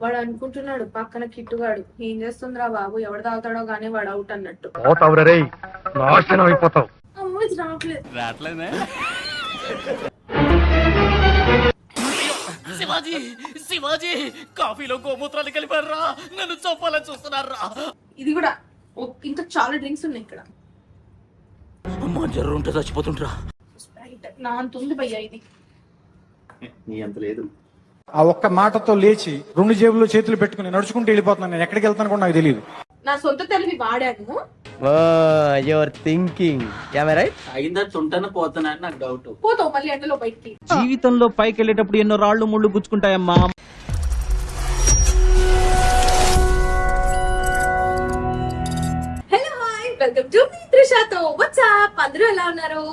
వాడు అనుకుంటున్నాడు పక్కన కిట్టుగాడు ఏం చేస్తుందిరా బాబు, ఎవడు తాగుతాడో గానీ వాడు అవుట్ అన్నట్టు. అమ్మో ఇది రావట్లేదు. శివాజీ శివాజీ కాఫీలో గోమూత్రాలు కలిపారా, నన్ను చంపాలని చూస్తున్నారా. ఇది కూడా ఇంకా చాలా డ్రింక్స్ ఉన్నాయి ఇక్కడ. అమ్మా జర్రు ఉంటే చచ్చిపోతుంటరా. స్ప్రైట్ నా అంత ఉంది భయ్యా, ఇది నీ అంత లేదు. ఆ ఒక్క మాటతో లేచి 2 జేబుల్లో చేతులు పెట్టుకుని నడుచుకుంటూ వెళ్ళిపోతున్నాను. నేను ఎక్కడికి వెళ్తాను కూడా నాకు తెలియదు. నా సొంత తెలివి వాడాను. Your thinking right. అయిందా తుంటన పోతానా అని నాకు డౌట్. పోతావు మళ్ళీ ఎండలో బయటికి. జీవితంలో పైకి వెళ్ళేటప్పుడు ఎన్నో రాళ్ళు ముళ్ళు గుచ్చుకుంటాయమ్మా. హలో హాయ్, వెల్కమ్ టు త్రిషాతో వాట్సాప్. అందరూ ఎలా ఉన్నారు?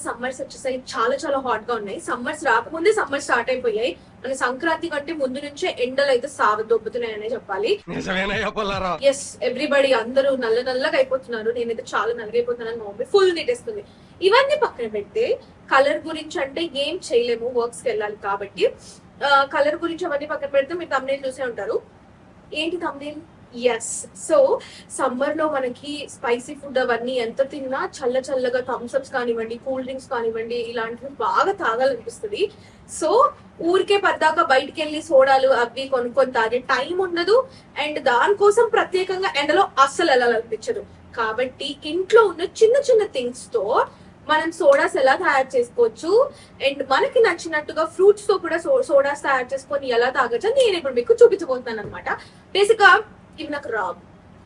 సమ్మర్స్ వచ్చేసాయి, చాలా చాలా హాట్ గా ఉన్నాయి. సమ్మర్స్ రాకముందే సమ్మర్ స్టార్ట్ అయిపోయాయి. మన సంక్రాంతి కంటే ముందు నుంచే ఎండలు అయితే దొబ్బుతున్నాయనే చెప్పాలి. ఎస్, ఎవ్రీబడి అందరూ నల్లగా అయిపోతున్నారు. నేనైతే చాలా నల్లగైపోతున్నాను. Mummy full నీటేస్తుంది. ఇవన్నీ పక్కన పెడితే కలర్ గురించి అంటే ఏం చేయలేము, వర్క్స్ కి వెళ్ళాలి కాబట్టి. కలర్ గురించి అవన్నీ పక్కన పెడితే మీరు తమ్నేల్ చూసే ఉంటారు. ఏంటి తమ్నేల్? ఎస్, సో సమ్మర్ లో మనకి స్పైసీ ఫుడ్ అవన్నీ ఎంత తిన్నా చల్లగా థమ్స్అప్స్ కానివ్వండి, కూల్ డ్రింక్స్ కానివ్వండి, ఇలాంటివి బాగా తాగాలనిపిస్తుంది. సో ఊరికే పద్దాక బయటికి వెళ్ళి సోడాలు అవి కొనుక్కొని తాగే టైం ఉండదు. అండ్ దానికోసం ప్రత్యేకంగా ఎండలో అస్సలు వెళ్ళాలనిపించదు. కాబట్టి ఇంట్లో ఉన్న చిన్న థింగ్స్ తో మనం సోడాస్ ఎలా తయారు చేసుకోవచ్చు, అండ్ మనకి నచ్చినట్టుగా ఫ్రూట్స్ తో కూడా సోడాస్ తయారు చేసుకొని ఎలా తాగొచ్చు నేను ఇప్పుడు మీకు చూపించబోతున్నాను అనమాట. బేసిక్ గా ఇవి నాకు రావు,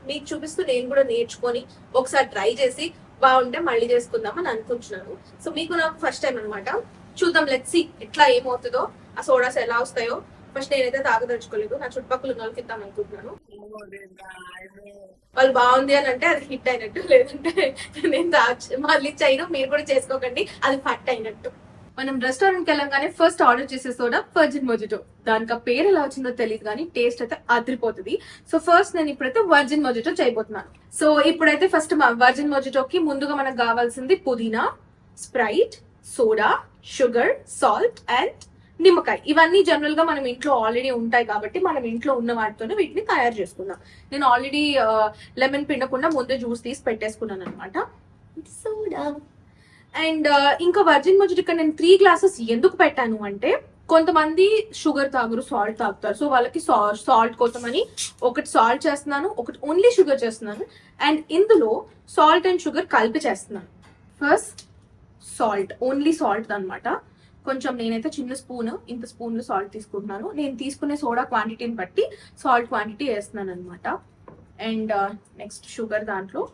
మీకు చూపిస్తూ నేను కూడా నేర్చుకొని ఒకసారి ట్రై చేసి బాగుంటే మళ్ళీ చేసుకుందాం అని అనుకుంటున్నాను. సో మీకు నాకు ఫస్ట్ టైం అనమాట. చూద్దాం, లెట్స్ సీ ఎట్లా ఏమవుతుందో, ఆ సోడాస్ ఎలా వస్తాయో. ఫస్ట్ నేనైతే తాగదలుచుకోలేదు, నా చుట్టుపక్కల ఉన్న వాళ్ళకి ఇద్దాం అనుకుంటున్నాను. వాళ్ళు బాగుంది అని అంటే అది హిట్ అయినట్టు, లేదంటే నేను మళ్ళీ చేయను. మీరు కూడా చేసుకోకండి, అది ఫట్ అయినట్టు. మనం రెస్టారెంట్కి వెళ్ళంగానే ఫస్ట్ ఆర్డర్ చేసే సోడా వర్జిన్ మొజిటో. దానికి ఆ పేరు ఎలా వచ్చిందో తెలియదు కానీ టేస్ట్ అయితే అదిరిపోతుంది. సో ఫస్ట్ నేను ఇప్పుడైతే వర్జిన్ మొజిటో చేయబోతున్నాను. సో ఇప్పుడైతే ఫస్ట్ వర్జిన్ మొజిటోకి ముందుగా మనకు కావాల్సింది పుదీనా, Sprite, soda, sugar, salt and నిమ్మకాయ. ఇవన్నీ జనరల్ గా మనం ఇంట్లో ఆల్రెడీ ఉంటాయి కాబట్టి మనం ఇంట్లో ఉన్న వాటితోనే వీటిని తయారు చేసుకుందాం. నేను ఆల్రెడీ లెమన్ పిండకుండా ముందే జ్యూస్ తీసి పెట్టేసుకున్నాను అనమాట. సోడా అండ్ ఇంకా వర్జిన్ మొజిటో ఇక్కడ నేను 3 గ్లాసెస్ ఎందుకు పెట్టాను అంటే, కొంతమంది షుగర్ తాగురు, సాల్ట్ తాగుతారు. సో వాళ్ళకి సాల్ట్ కోసమని ఒకటి సాల్ట్ చేస్తున్నాను, ఒకటి ఓన్లీ షుగర్ చేస్తున్నాను. అండ్ ఇందులో సాల్ట్ అండ్ షుగర్ కలిపి చేస్తున్నాను. ఫస్ట్ సాల్ట్, ఓన్లీ సాల్ట్ అనమాట. కొంచెం నేనైతే చిన్న స్పూన్, ఇంత స్పూన్లు సాల్ట్ తీసుకుంటున్నాను. నేను తీసుకునే సోడా క్వాంటిటీని బట్టి సాల్ట్ క్వాంటిటీ వేస్తున్నాను అనమాట. అండ్ నెక్స్ట్ షుగర్, దాంట్లో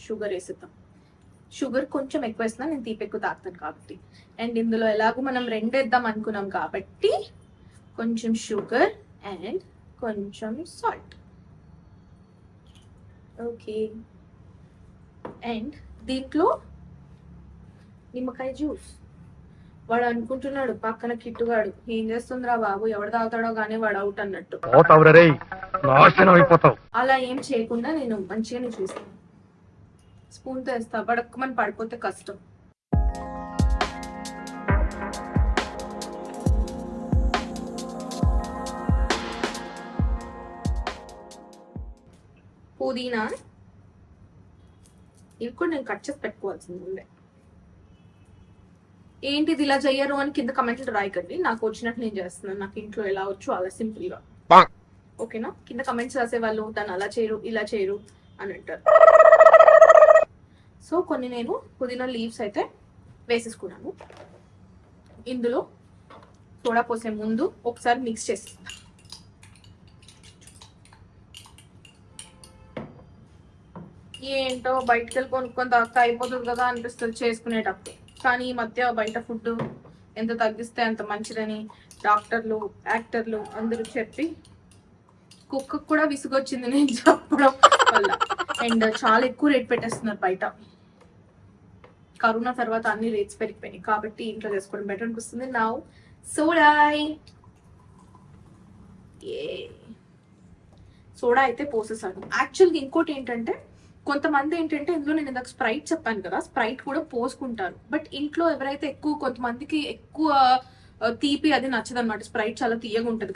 షుగర్ వేసేద్దాం. షుగర్ కొంచెం ఎక్కువ వేస్తున్నాను, నేను తీపి ఎక్కువ తాగుతాను కాబట్టి. అండ్ ఇందులో ఎలాగో మనం 2 వేద్దాం అనుకున్నాం కాబట్టి కొంచెం షుగర్ అండ్ కొంచెం సాల్ట్. ఓకే, అండ్ దీంట్లో నిమ్మకాయ జ్యూస్. వాడు అనుకుంటున్నాడు పక్కన కిట్టుగాడు ఏం చేస్తుందిరా బాబు, ఎవడు తాగుతాడో గానీ వాడు అవుట్ అన్నట్టు. అలా ఏం చేయకుండా నేను మంచిగానే చూస్తాను. స్పూన్ తో వేస్తా, బడక్కమని పడిపోతే కష్టం. పుదీనా ఇవి కూడా నేను కట్ చేసి పెట్టుకోవాల్సింది ముందే. ఏంటిది ఇలా చెయ్యరు అని కింద కమెంట్లు రాయకండి, నాకు వచ్చినట్టు నేను చేస్తున్నాను. నాకు ఇంట్లో ఎలా వచ్చు అలా సింపుల్ గా. ఓకేనా? కింద కమెంట్స్ రాసే వాళ్ళు దాన్ని అలా చేయరు ఇలా చేయరు అని అంటారు. సో కొన్ని నేను పుదీనా లీవ్స్ అయితే వేసేసుకున్నాను. ఇందులో సోడా పోసే ముందు ఒకసారి మిక్స్ చేసి, ఏంటో బయటకు వెళ్ళి కొనుక్కొని తాగితే అయిపోతుంది కదా అనిపిస్తుంది చేసుకునేటప్పుడు. కానీ ఈ మధ్య బయట ఫుడ్ ఎంత తగ్గిస్తే అంత మంచిదని డాక్టర్లు, యాక్టర్లు అందరూ చెప్పి కుక్కకు కూడా విసుగొచ్చింది నేను చెప్పడం వల్ల. అండ్ చాలా ఎక్కువ రేట్ పెట్టేస్తున్నారు బయట. కరోనా తర్వాత అన్ని రేట్స్ పెరిగిపోయినాయి కాబట్టి ఇంట్లో చేసుకోవడం బెటర్ అనిపిస్తుంది. నౌ సోడా అయితే పోసేసాను. యాక్చువల్గా ఇంకోటి ఏంటంటే, కొంతమంది ఏంటంటే ఇందులో నేను ఇందాక స్ప్రైట్ చెప్పాను కదా, స్ప్రైట్ కూడా పోసుకుంటారు. బట్ ఇంట్లో ఎవరైతే కొంతమందికి ఎక్కువ తీపి అది నచ్చదు అనమాట. స్ప్రైట్ చాలా తీయగా ఉంటది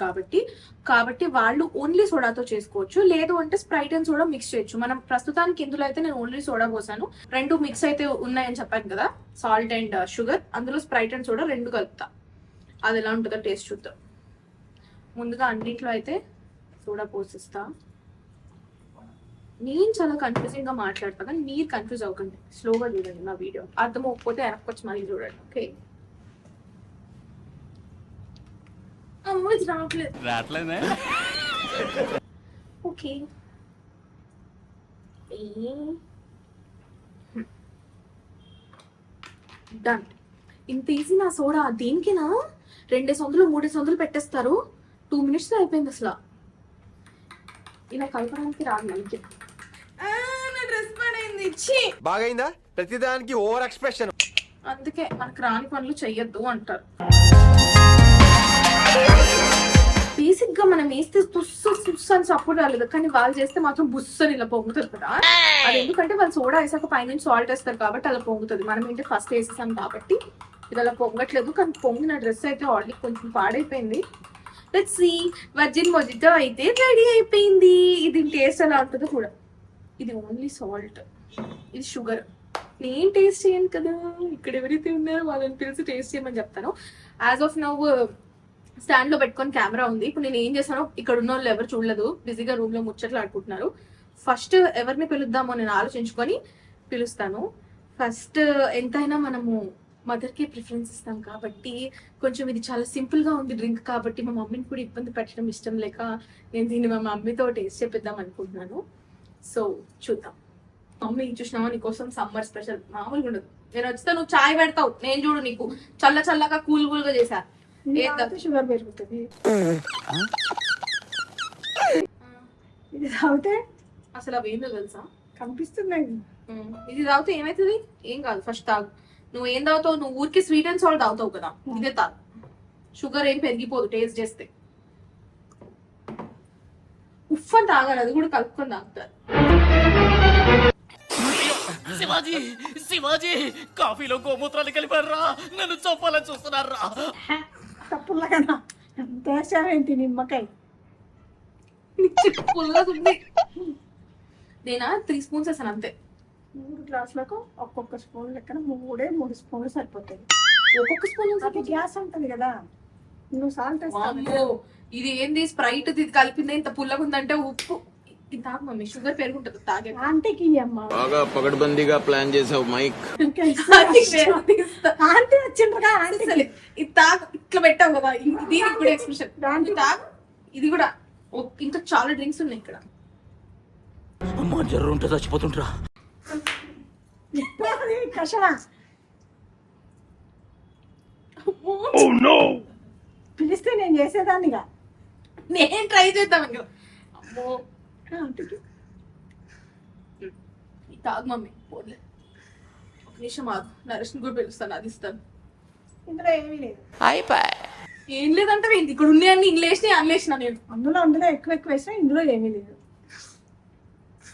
కాబట్టి వాళ్ళు ఓన్లీ సోడాతో చేసుకోవచ్చు. లేదు అంటే స్ప్రైట్ అండ్ సోడా మిక్స్ చేయొచ్చు. మనం ప్రస్తుతానికి ఇందులో అయితే నేను ఓన్లీ సోడా పోసాను. రెండు మిక్స్ అయితే ఉన్నాయని చెప్పాను కదా, సాల్ట్ అండ్ షుగర్. అందులో స్ప్రైట్ అండ్ సోడా రెండు కలుపుతా. అది ఎలా ఉంటుందో టేస్ట్ చూద్దాం. ముందుగా అన్నింటిలో అయితే సోడా పోసిస్తా. నేను చాలా కన్ఫ్యూజింగ్ గా మాట్లాడతా, కానీ మీరు కన్ఫ్యూజ్ అవ్వకండి. స్లోగా చూడండి నా వీడియో. అర్థం అవ్వకపోతే వెనక్కి మళ్ళీ చూడండి. ఓకే, అమ్మో ఇది రావట్లేదు. రావట్లేదే. Okay, done. ఇంత ఈజీ నా సోడా. దేనికినా 2 సందులు 3 సందులు పెట్టేస్తారు. 2 minutes లో అయిపోయింది అసలు. ఇలా కలపడానికి రాదు మనకి. నా డ్రెస్ పడైంది. బాగైందా? ప్రతిదానికి ఓవర్ ఎక్స్ప్రెషన్. అందుకే మనకు రాని పనులు చెయ్యొద్దు అంటారు. బేసిక్ గా మనం వేస్తే బుస్సు అని సపోర్ట్ రాలేదు, కానీ వాళ్ళు చేస్తే మాత్రం బుస్సు అని ఇలా పొంగుతుంది కదా. అది ఎందుకంటే వాళ్ళు సోడా వేసాక పైనుంచి సాల్ట్ వేస్తారు కాబట్టి అలా పొంగుతుంది. మనం ఏంటి ఫస్ట్ వేసేసాం కాబట్టి ఇది అలా పొంగట్లేదు. కానీ పొంగిన డ్రెస్ అయితే ఆల్రెడీ కొంచెం పాడైపోయింది. Let's see. వర్జిన్ మొజిటో అయితే రెడీ అయిపోయింది. ఇది టేస్ట్ ఎలా ఉంటుందో కూడా. ఇది ఓన్లీ సాల్ట్, ఇది షుగర్. నేను టేస్ట్ చేయను కదా, ఇక్కడ ఎవరైతే ఉన్నారో వాళ్ళని పిలిచి టేస్ట్ చేయమని చెప్తాను. యాజ్ ఆఫ్ నౌ స్టాండ్ లో పెట్టుకొని కెమెరా ఉంది. ఇప్పుడు నేను ఏం చేశానో ఇక్కడ ఉన్న వాళ్ళు ఎవరు చూడలేదు, బిజీగా రూమ్ లో ముచ్చట్లు ఆడుకుంటున్నారు. ఫస్ట్ ఎవరిని పిలుద్దామో నేను ఆలోచించుకొని పిలుస్తాను. ఫస్ట్ ఎంతైనా మనము మదర్ కి ప్రిఫరెన్స్ ఇస్తాం కాబట్టి కొంచెం ఇది చాలా సింపుల్ గా ఉంది డ్రింక్ కాబట్టి మా మమ్మీని కూడా ఇబ్బంది పెట్టడం ఇష్టం లేక నేను దీన్ని మా మమ్మీతో టేస్ట్ చేపిద్దాం అనుకుంటున్నాను. సో చూద్దాం. మమ్మీ చూసినావా, నీకోసం సమ్మర్ స్పెషల్ మామూలుగా ఉండదు. నేను వస్తే నువ్వు చాయ్ పెడతావు, నేను చూడు నీకు చల్లగా కూల్ గా చేశా. షుగర్ పెరుగుతుంది. ఇది తాగితే అసలు అవేందో తెలుసా, కనిపిస్తున్నాయి. ఇది తాగితే ఏమైతుంది? ఏం కాదు. ఫస్ట్ తాగు. నువ్వు ఏం తాగుతావు? నువ్వు ఊరికి స్వీట్ అండ్ సాల్ట్ తాగుతావు కదా, ఇదే తాగు. షుగర్ ఏం పెరిగిపోదు టేస్ట్ చేస్తే. ఉఫ్ అని తాగాలి, అది కూడా కలుపుకొని తాగుతారు. శివాజీ కాఫీలో గోమూత్రాలు కలిపారా? నన్ను చంపాలని చూస్తున్నారా? తప్పులాగా ఏంటి నిమ్మకాయ పుల్లగుంది. నేనా 3 స్పూన్స్ వేసాను అంతే. 3 గ్లాసులకు ఒక్కొక్క స్పూన్ లెక్కన 3 స్పూన్లు సరిపోతాయి. ఒక్కొక్క స్పూన్ అది గ్యాస్ ఉంటది కదా, నువ్వు సాల్ట్ అమ్మో ఇది ఏంది స్ప్రైట్ ఇది కలిపింది ఇంత పుల్లగా ఉందంటే ఉప్పు. ఇది తాగు మమ్మీ, షుగర్ పెరుగుంటది తాగే. ఆంటీకి అమ్మా బాగా పగడ్బందీగా ప్లాన్ చేసావు మైక్. ఆంటీ వచ్చిండ్రుగా, ఆంటీ ఇది తాగు. ఇట్లా పెట్టావు కదా, దీనికి కూడా ఎక్స్ప్రెషన్. తాగు. ఇది కూడా ఇంకా చాలా డ్రింక్స్ ఉన్నాయి ఇక్కడ. అమ్మా జర్రు ఉంటే చచ్చిపోతుంటరా. కషనా పిలిస్తే నేను చేసేదాన్నిగా. నేను ట్రై చేద్దాం ఇంకా. అమ్మో ఆంటీకి తాగు మమ్మీ. పోలే ఒక నిమిషం ఆగు, నరేష్ని కూడా పిలుస్తాను, అది ఇస్తాను. ఇందులో ఏమీ లేదు. ఏం లేదంటే ఏంటి, ఇక్కడ ఉన్నాయన్ని ఇంగ్లీష్ని అన్లేసిన నేను. అందులో ఎక్కువ వేసినా ఇందులో ఏమీ లేదు.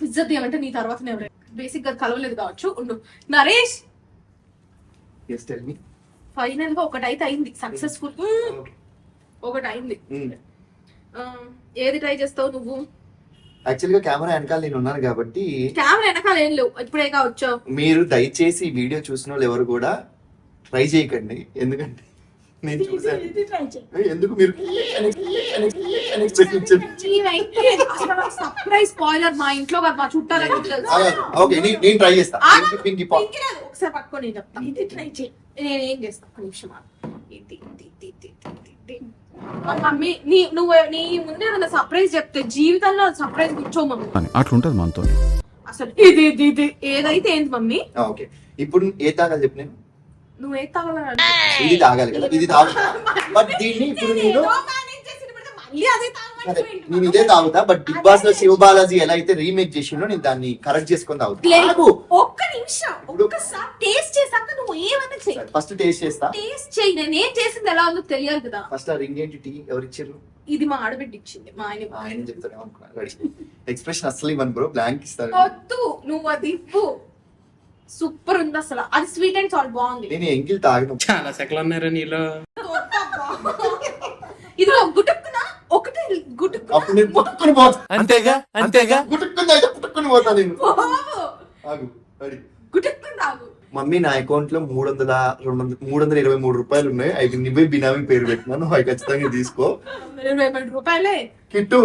ఇజ్జత్ ఏమంటే నీ తర్వాత ఎవరు బేసిక్ గా కలవలేదు కావచ్చు. ఉండు నరేష్, ఫైనల్ గా ఒకటైతే అయింది సక్సెస్ఫుల్. ఒకటి అయింది. ఏది ట్రై చేస్తావు నువ్వు? యాక్చువల్ గా కెమెరా వెనకాల నేను ఉన్నాను కాబట్టి కెమెరా వెనకాల ఏం లేవు, ఇప్పుడే కావచ్చు. మీరు దయచేసి ఈ వీడియో చూసిన వాళ్ళు ఎవరు కూడా ట్రై చేయకండి, ఎందుకంటే నేను చూసాను. ఇది ట్రై చేయి. ఎందుకు మీరు సర్ప్రైజ్ స్పాయిలర్ మా ఇంట్లో కాదు, మా చుట్టాలకు తెలుసు. ఓకే నేను ట్రై చేస్తా. ఒకసారి పట్టుకొని చెప్తా. ఇది ట్రై చేయి. నేనేం చేస్తా ఒక నిమిషం ఆగు. మమ్మీ నువ్వు నీ ముందే ఏదైనా సర్ప్రైజ్ చెప్తే జీవితంలో సర్ప్రైజ్ కూర్చోమమ్మీ. అట్లుంటది మనతో. అసలు ఇది ఏదైతే ఏంటి మమ్మీ? ఓకే ఇప్పుడు ఏ తాగాలి చెప్పు. నేను నువ్వు ఏ తాగాలని ఇది తాగాలి కదా, ఇది తాగు. బట్ దీన్ని ఇప్పుడు నేను ఇదే తాగుతా. బట్ బిగ్ బాస్ లో శివబాలాజీ ఎలా అయితే రీమేక్ చేసిండో నేను దాన్ని కరెక్ట్ చేసుకొని తాగుతా. ఒక్క నిమిషం, ఒక్కసారి టేస్ట్ చేసాక నువ్వు ఏమన్నా చెయ్యి. ఫస్ట్ టేస్ట్ చేస్తా. టేస్ట్ చెయ్యి. నేను ఏం చేసింది ఎలా ఉందో తెలియాలి కదా. ఫస్ట్ ఆ రింగ్ ఏంటి, టీ ఎవరు ఇచ్చారు? ఇది మా ఆడబిడ్డ ఇచ్చింది. మా ఆయన చెప్తాను అనుకున్నాను. ఎక్స్ప్రెషన్ అసలు ఇవ్వను బ్రో, బ్లాంక్ ఇస్తాను. వద్దు నువ్వు అది ఇవ్వు. సూపర్ ఉంది అసలు. అది స్వీట్ అండ్ సాల్ట్ బాగుంది. నేను ఎంకిల్ తాగను. చాలా సెకలు ఉన్నారా నీలో? ఇదిగో గుటుక్కున ఒకటి గుటుక్కున అప్పుడు నేను పుట్టుకుని పోతా. అంతేగా అంతేగా గుట్టుకుని అయితే పుట్టుకుని పోతా నేను. ఆగు, రెడీ. గుటుక్కున రాగు. మమ్మీ నా అకౌంట్ లో 323 రూపాయలు ఉన్నాయి. అవి నువ్వే బినామీ పేరు పెట్టినాను, అవి ఖచ్చితంగా తీసుకో. 20 రూపాయలే. కిట్టు,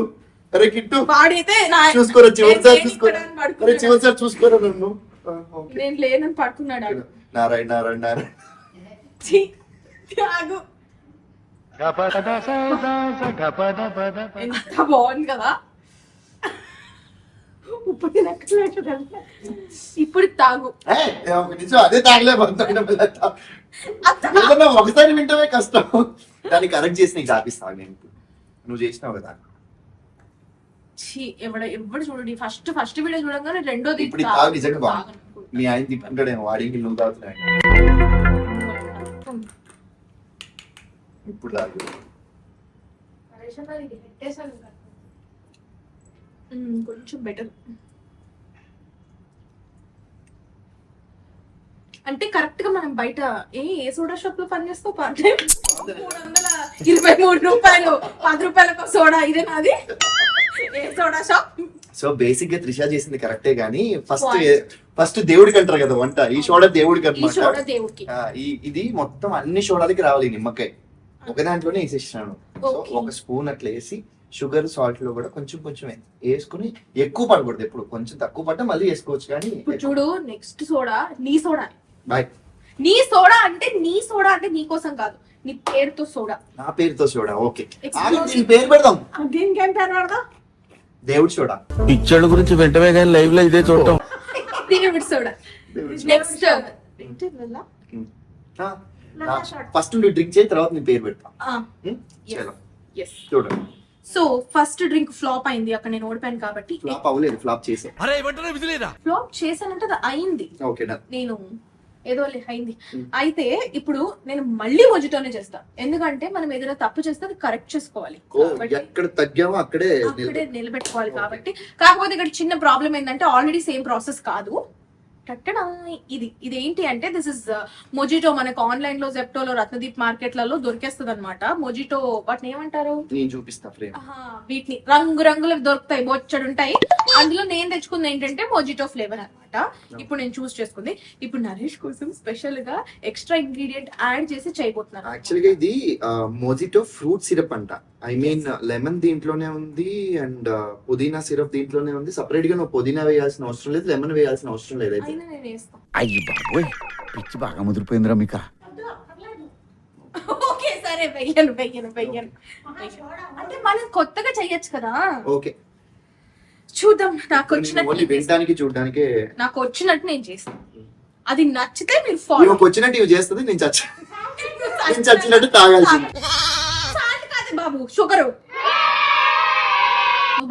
అరే కిట్టు వాడితే చూసుకోరా చివరిసారి చూసుకోరా. అరే చివరిసారి చూసుకోరా నన్ను. ఓకే. నేను లేనని పడుకున్నాడు ఆడు. నారాయణ నారాయణ నారాయణ. ఛీ, ఆగు. ఎంత బాగుంది కదా. ఇప్పుడు తాగు. ఏయ్, ఒక నిమిషం అదే తాగలే ఏదన్నా ఒకసారి వింటమే కష్టం. దాన్ని కరెక్ట్ చేసి నీకు తాపిస్తాను నేను ఇప్పుడు. నువ్వు చేసినావు కదా. ఛీ, ఎవడు చూడండి ఫస్ట్ వీడియో చూడగానే రెండోది ఇప్పుడు ఇది తాగు నిజంగా బాగుంది. మీ ఆయన తిప్పుకుంటాడేమో, వాడికి నువ్వు తాగుతున్నాయి. ఇప్పుడు తాగు. కొంచెం బెటర్. అంటే కరెక్ట్ గా మనం బయట ఏ సోడా షాప్ లో పని చేస్తావు 323 రూపాయలు 10 రూపాయలకు సోడా, ఇదే నాది ఏ సోడా షాప్. సో బేసిక్ గా త్రిష చేసింది కరెక్టే గానీ ఫస్ట్ దేవుడికి అంటారు కదా వంట. ఈ సోడా దేవుడికి ఈ అనమాట. సోడా దేవుడికి. ఇది మొత్తం అన్ని సోడాలకి రావాలి ఈ నిమ్మకాయ. ఒక దాంట్లోనే వేసేసినాను. So Okay. ఒక స్పూన్ అట్లా వేసి షుగర్ సాల్ట్ లో కూడా కొంచెం కొంచెం వేసుకుని ఎక్కువ పడకూడదు ఎప్పుడు. కొంచెం తక్కువ పడ్డా మళ్ళీ వేసుకోవచ్చు కానీ. ఇప్పుడు చూడు నెక్స్ట్ సోడా నీ సోడా. బాయ్. నీ సోడా అంటే నీ కోసం కాదు, నీ పేరుతో సోడా. నా పేరుతో సోడా. ఓకే, దీని పేరు పెడదాం. దీనికి ఏం పేరు పెడదాం? దేవుడి సోడా. పిచ్చోళ్ళ గురించి వెంటనే కానీ లైవ్ లో ఇదే చూడటం. దేవుడి సోడా. నెక్స్ట్ ఫస్ట్ నువ్వు డ్రింక్ చేయి, తర్వాత నీ పేరు పెడతా. చలో చూడండి. సో ఫస్ట్ డ్రింక్ ఫ్లాప్ అయింది, అక్కడ నేను ఓడిపోయాను కాబట్టి. ఫ్లాప్ అవ్వలేదు, ఫ్లాప్ చేసే. అరే వెంటనే విదిలేరా. ఫ్లాప్ చేశానంటే అది అయింది. ఓకే నేను ఏదో అయింది. అయితే ఇప్పుడు నేను మళ్ళీ మొజిటోనే చేస్తా, ఎందుకంటే మనం ఏదైనా తప్పు చేస్తే అది కరెక్ట్ చేసుకోవాలి. ఎక్కడ తగ్గామో అక్కడే నిలబెట్టుకోవాలి కాబట్టి. కాకపోతే ఇక్కడ చిన్న ప్రాబ్లం ఏంటంటే ఆల్రెడీ సేమ్ ప్రాసెస్ కాదు. టట్టడా ఇదేంటి అంటే దిస్ ఇస్ మొజిటో. మనకు ఆన్లైన్ లో జెప్టోలో రత్నదీప్ మార్కెట్లలో దొరికేస్తుంది అనమాట మొజిటో. వాటిని ఏమంటారు నేను చూపిస్తా ఫ్రేమ్. వీటిని రంగులు దొరుకుతాయి, బొచ్చడు ఉంటాయి. అందులో నేను తెచ్చుకుంది ఏంటంటే మొజిటో ఫ్లేవర్ అనమాట. ఇప్పుడు నేను చూస్ చేసుకుంది. ఇప్పుడు నరేష్ కోసం స్పెషల్ గా ఎక్స్ట్రా ఇంగ్రీడియంట్ యాడ్ చేసి చేయబోతున్నాను. యాక్చువల్గా ఇది మొజిటో ఫ్రూట్ సిరప్ అంట. ఐ మీన్ లెమన్ దీంట్లోనే ఉంది అండ్ పుదీనా సిరప్ దీంట్లోనే ఉంది. సపరేట్ గా నువ్వు పుదీనా వేయాల్సిన అవసరం లేదు, లెమన్ వేయాల్సిన అవసరం లేదు. అయితే అయినా నేను వేస్తాను. అయ్యి బాబోయ్, పిచ్చి బాగా ముదిరిపోయిందిరా మీకు. ఓకే సరే, వెయ్యను. అంటే మనం కొత్తగా చెయ్యొచ్చు కదా. ఓకే చూద్దాం. నాకు ఓన్లీ వినడానికి చూడడానికే. నాకు వచ్చినట్టు నేను చేస్తాను. అది నచ్చితే మీరు ఫాలో. నువ్వు వచ్చినట్టు ఇవి చేస్తుంది, నేను చచ్చినట్టు తాగాల్సింది. కాదు బాబు, షుగర్ నువ్వు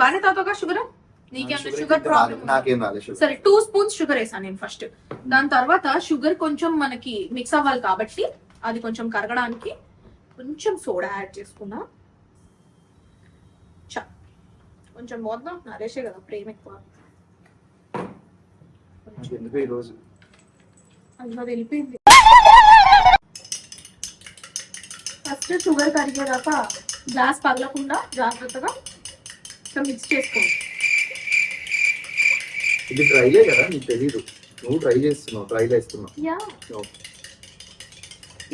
బాగానే తాగుతావుగా షుగర్. నీకేమైనా షుగర్ ప్రాబ్లం? నాకేం రాలేదు. సరే 2 స్పూన్స్ షుగర్ వేసాను నేను ఫస్ట్. దాని తర్వాత షుగర్ కొంచెం మనకి మిక్స్ అవ్వాలి కాబట్టి అది కొంచెం కరగడానికి కొంచెం సోడా యాడ్ చేసుకున్నా. కొంచెం పోద్దాం, నరేషే కదా ప్రేమ ఎక్కువ. ఎందుకు ఈ రోజు అందులో వెళ్ళిపోయింది. ఫస్ట్ షుగర్ కరిగేదాకా గ్లాస్ పగలకుండా జాగ్రత్తగా మిక్స్ చేసుకోండి. ఇది ట్రైలే కదా, నీకు తెలీదు. నువ్వు ట్రై చేస్తున్నావు, ట్రై చేస్తున్నావు.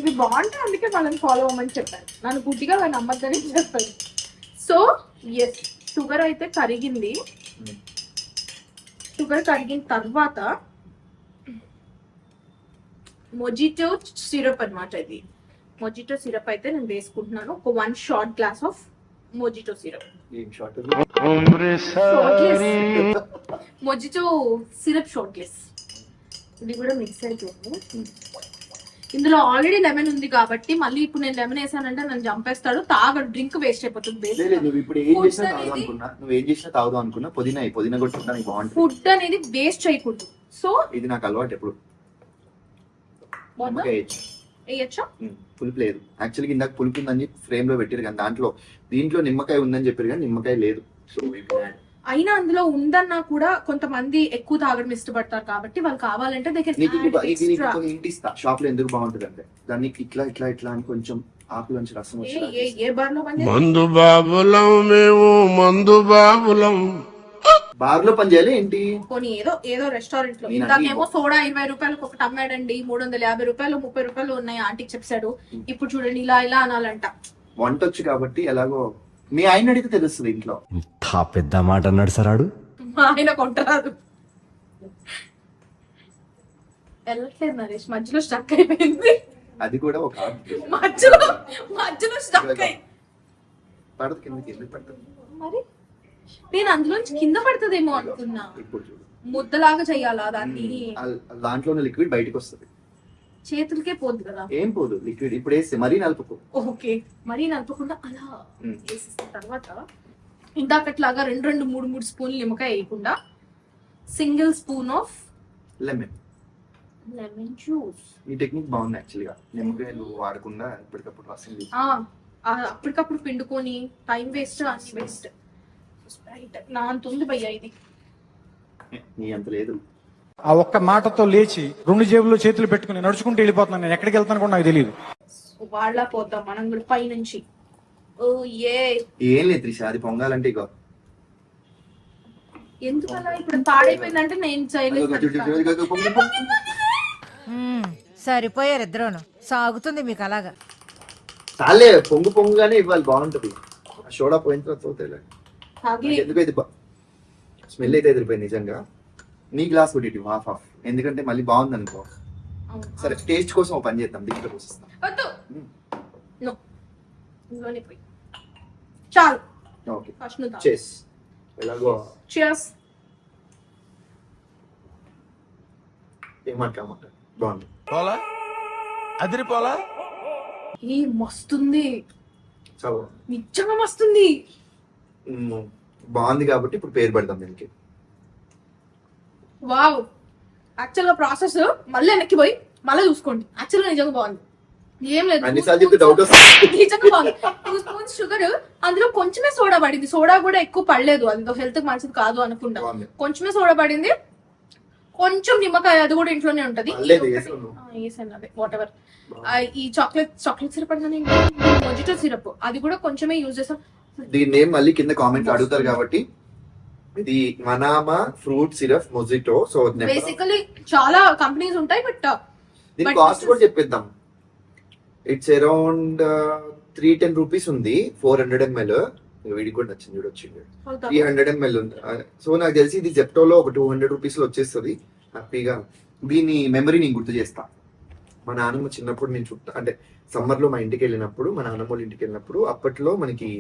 ఇవి బాగుంటాయి, అందుకే వాళ్ళని ఫాలో అవ్వమని చెప్పాను. నన్ను గుడ్డిగా వాళ్ళని నమ్మద్దని చెప్పాను. సో ఎస్, షుగర్ అయితే కరిగింది. షుగర్ కరిగిన తర్వాత మొజిటో సిరప్ అన్నమాట. ఇది మొజిటో సిరప్ అయితే నేను వేసుకుంటున్నాను. ఒక 1 short glass of mojito syrup. Mojito syrup short glass. ఇది కూడా మిక్స్ అయిపోయింది. ఇందులో ఆల్రెడీ లెమన్ ఉంది కాబట్టి మళ్ళీ ఇప్పుడు నేను లెమన్ వేసానంటే నన్ను చంపేస్తాడు. తాగడు, డ్రింక్ వేస్ట్ అయిపోతుంది. నువ్వు ఇప్పుడు ఏం చేసినా తాగుదాం అనుకున్నా, నువ్వేం చేసినా తాగుదాం అనుకున్నా పుదీనా కొట్టుకుంటానికి బాగుంటుంది. ఫుడ్ అనేది వేస్ట్ చేయకూడదు. సో ఇది నాకు అలవాటు. ఎప్పుడు వేయచ్చా? పులుపు లేదు. యాక్చువల్గా ఇందాక పులుపు ఉందని చెప్పి ఫ్రేమ్ లో పెట్టారు కానీ దీంట్లో నిమ్మకాయ ఉందని చెప్పారు కానీ నిమ్మకాయ లేదు. సో అయినా అందులో ఉందన్నా కూడా కొంతమంది ఎక్కువ తాగడం ఇష్టపడతారు కాబట్టి వాళ్ళు కావాలంటే దగ్గర నీకు ఇంటి ఇస్తా షాప్ లో ఎందుకు బాగుంటుంది అంటే దాన్ని ఇట్లా ఇట్లా ఇట్లా అని కొంచెం ఆకులోంచి రసం వచ్చి ఏ బార్ లో మందు బాబులం మేము మందు బాబులం. బార్ లో పని చేయాలి ఏంటి? పోనీ ఏదో రెస్టారెంట్ లో నేను ఇందాకేమో సోడా 20 రూపాయలకు ఒకటి అమ్మాడండి, 350 రూపాయలు 30 రూపాయలు ఉన్నాయి ఆంటీకి చెప్పాడు. ఇప్పుడు చూడండి ఇలా అనాలంట. వంట వచ్చు కాబట్టి ఎలాగో మీ ఆయన అడిగితే తెలుస్తుంది ఇంట్లో. ఇంత పెద్ద మాట అన్నాడు సార్ ఆడు. మా ఆయన కొంటరాదు. వెళ్ళట్లేదు నరేష్, మధ్యలో స్టక్ అయిపోయింది. అది కూడా ఒక మధ్యలో స్టక్ అయి పడదు కిందకి ఎందుకు పడుతుంది? మరి నేను అందులోంచి కింద పడుతుందేమో అనుకున్నా. ఇప్పుడు చూడు ముద్దలాగా చెయ్యాలా దాన్ని? దాంట్లో ఉన్న లిక్విడ్ బయటకు వస్తుంది. చేతులకే పోద్ది కదా. ఏం పోదు లిక్విడ్ ఇప్పుడు వేస్తే మరీ నలుపుకో. ఓకే, మరీ నలపకుండా అలా వేసేసిన తర్వాత ఇందాకట్లాగా 2 3 స్పూన్లు నిమ్మకాయ వేయకుండా single spoon of lemon juice. ఈ టెక్నిక్ బాగుంది యాక్చువల్గా. నిమ్మకాయలు వాడకుండా ఇప్పటికప్పుడు రసం తీసి అప్పటికప్పుడు పిండుకొని టైం వేస్ట్ అన్ని వేస్ట్. స్ప్రైట్ నా అంత ఉంది భయ్యా ఇది. నీ అంత లేదు. ఆ ఒక్క మాటతో లేచి 2 జేబుల్లో చేతులు పెట్టుకుని నడుచుకుంటూ వెళ్ళిపోతున్నాను. నేను ఎక్కడికి వెళ్తాను కూడా నాకు తెలియదు. వాళ్ళ పోతాం మనం కూడా పైనుంచి. ఓ ఏం లేదు త్రిష, అది పొంగాలంటే ఇగో ఎందుకలా ఇప్పుడు పాడైపోయిందంటే నేను చేయలేదు. సరిపోయారు ఇద్దరును. సాగుతుంది మీకు అలాగా. చాలే పొంగుగానే ఇవ్వాలి, బాగుంటది. సోడా పోయిన తర్వాత ఎందుకు అయితే స్మెల్ అయితే ఎదిరిపోయింది నిజంగా. నీ గ్లాస్ కొట్టి హాఫ్ ఎందుకంటే మళ్ళీ బాగుంది అనుకో. సరే టేస్ట్ కోసం ఒక పని చేద్దాం, దీంట్లో పోసిస్తాం. చాలు ఓకే చేస్ ఎలాగో చియర్స్. ఏమంటా బాగుంది. పోలా అదిరిపోలా ఏ మస్తుంది, చాలా నిజంగా మస్తుంది. బాగుంది కాబట్టి ఇప్పుడు పేరు పెడదాం దీనికి. వావ్, యాక్చువల్ గా ప్రాసెస్ మళ్ళీ వెనక్కి పోయి మళ్ళీ చూసుకోండి. యాక్చువల్ గా నిజంగా బాగుంది. ఏం లేదు, అన్నిసార్లు చెప్తే డౌట్ వస్తుంది. నిజంగా బాగుంది. 2 స్పూన్స్ షుగర్, అందులో కొంచెమే సోడా పడింది. సోడా కూడా ఎక్కువ పడలేదు, అది హెల్త్ కి మంచిది కాదు అనుకుంటా. కొంచెమే సోడా పడింది, కొంచెం నిమ్మకాయ, అది కూడా ఇంట్లోనే ఉంటది. What ever. ఈ చాక్లెట్ సిరప్ అంటే మొజిటో సిరప్, అది కూడా కొంచెమే యూజ్ చేస్తాం. దీన్ని మళ్ళీ కింద కామెంట్ అడుగుతారు కాబట్టి ఇది Manama fruit syrup mojito. So basically చాలా కంపెనీస్ ఉంటాయి, బట్ దీని కాస్ట్ కూడా చెప్పేద్దాం. ఇట్స్ అరౌండ్ 310 రూపీస్ ఉంది. 400 ml. వీడికి కూడా నచ్చింది, చూడొచ్చింది 300 ml ఉంది. సో నాకు తెలిసి ఇది జెప్టోలో ఒక 200 రూపీస్ లో వచ్చేస్తుంది హ్యాపీగా. దీని మెమరీ నేను గుర్తు చేస్తా. మా నాన్నమ్మ చిన్నప్పుడు నేను అంటే సమ్మర్ లో మా ఇంటికి వెళ్ళినప్పుడు, మా నాన్నమ్మ వాళ్ళ ఇంటికి వెళ్ళినప్పుడు అప్పట్లో మనకి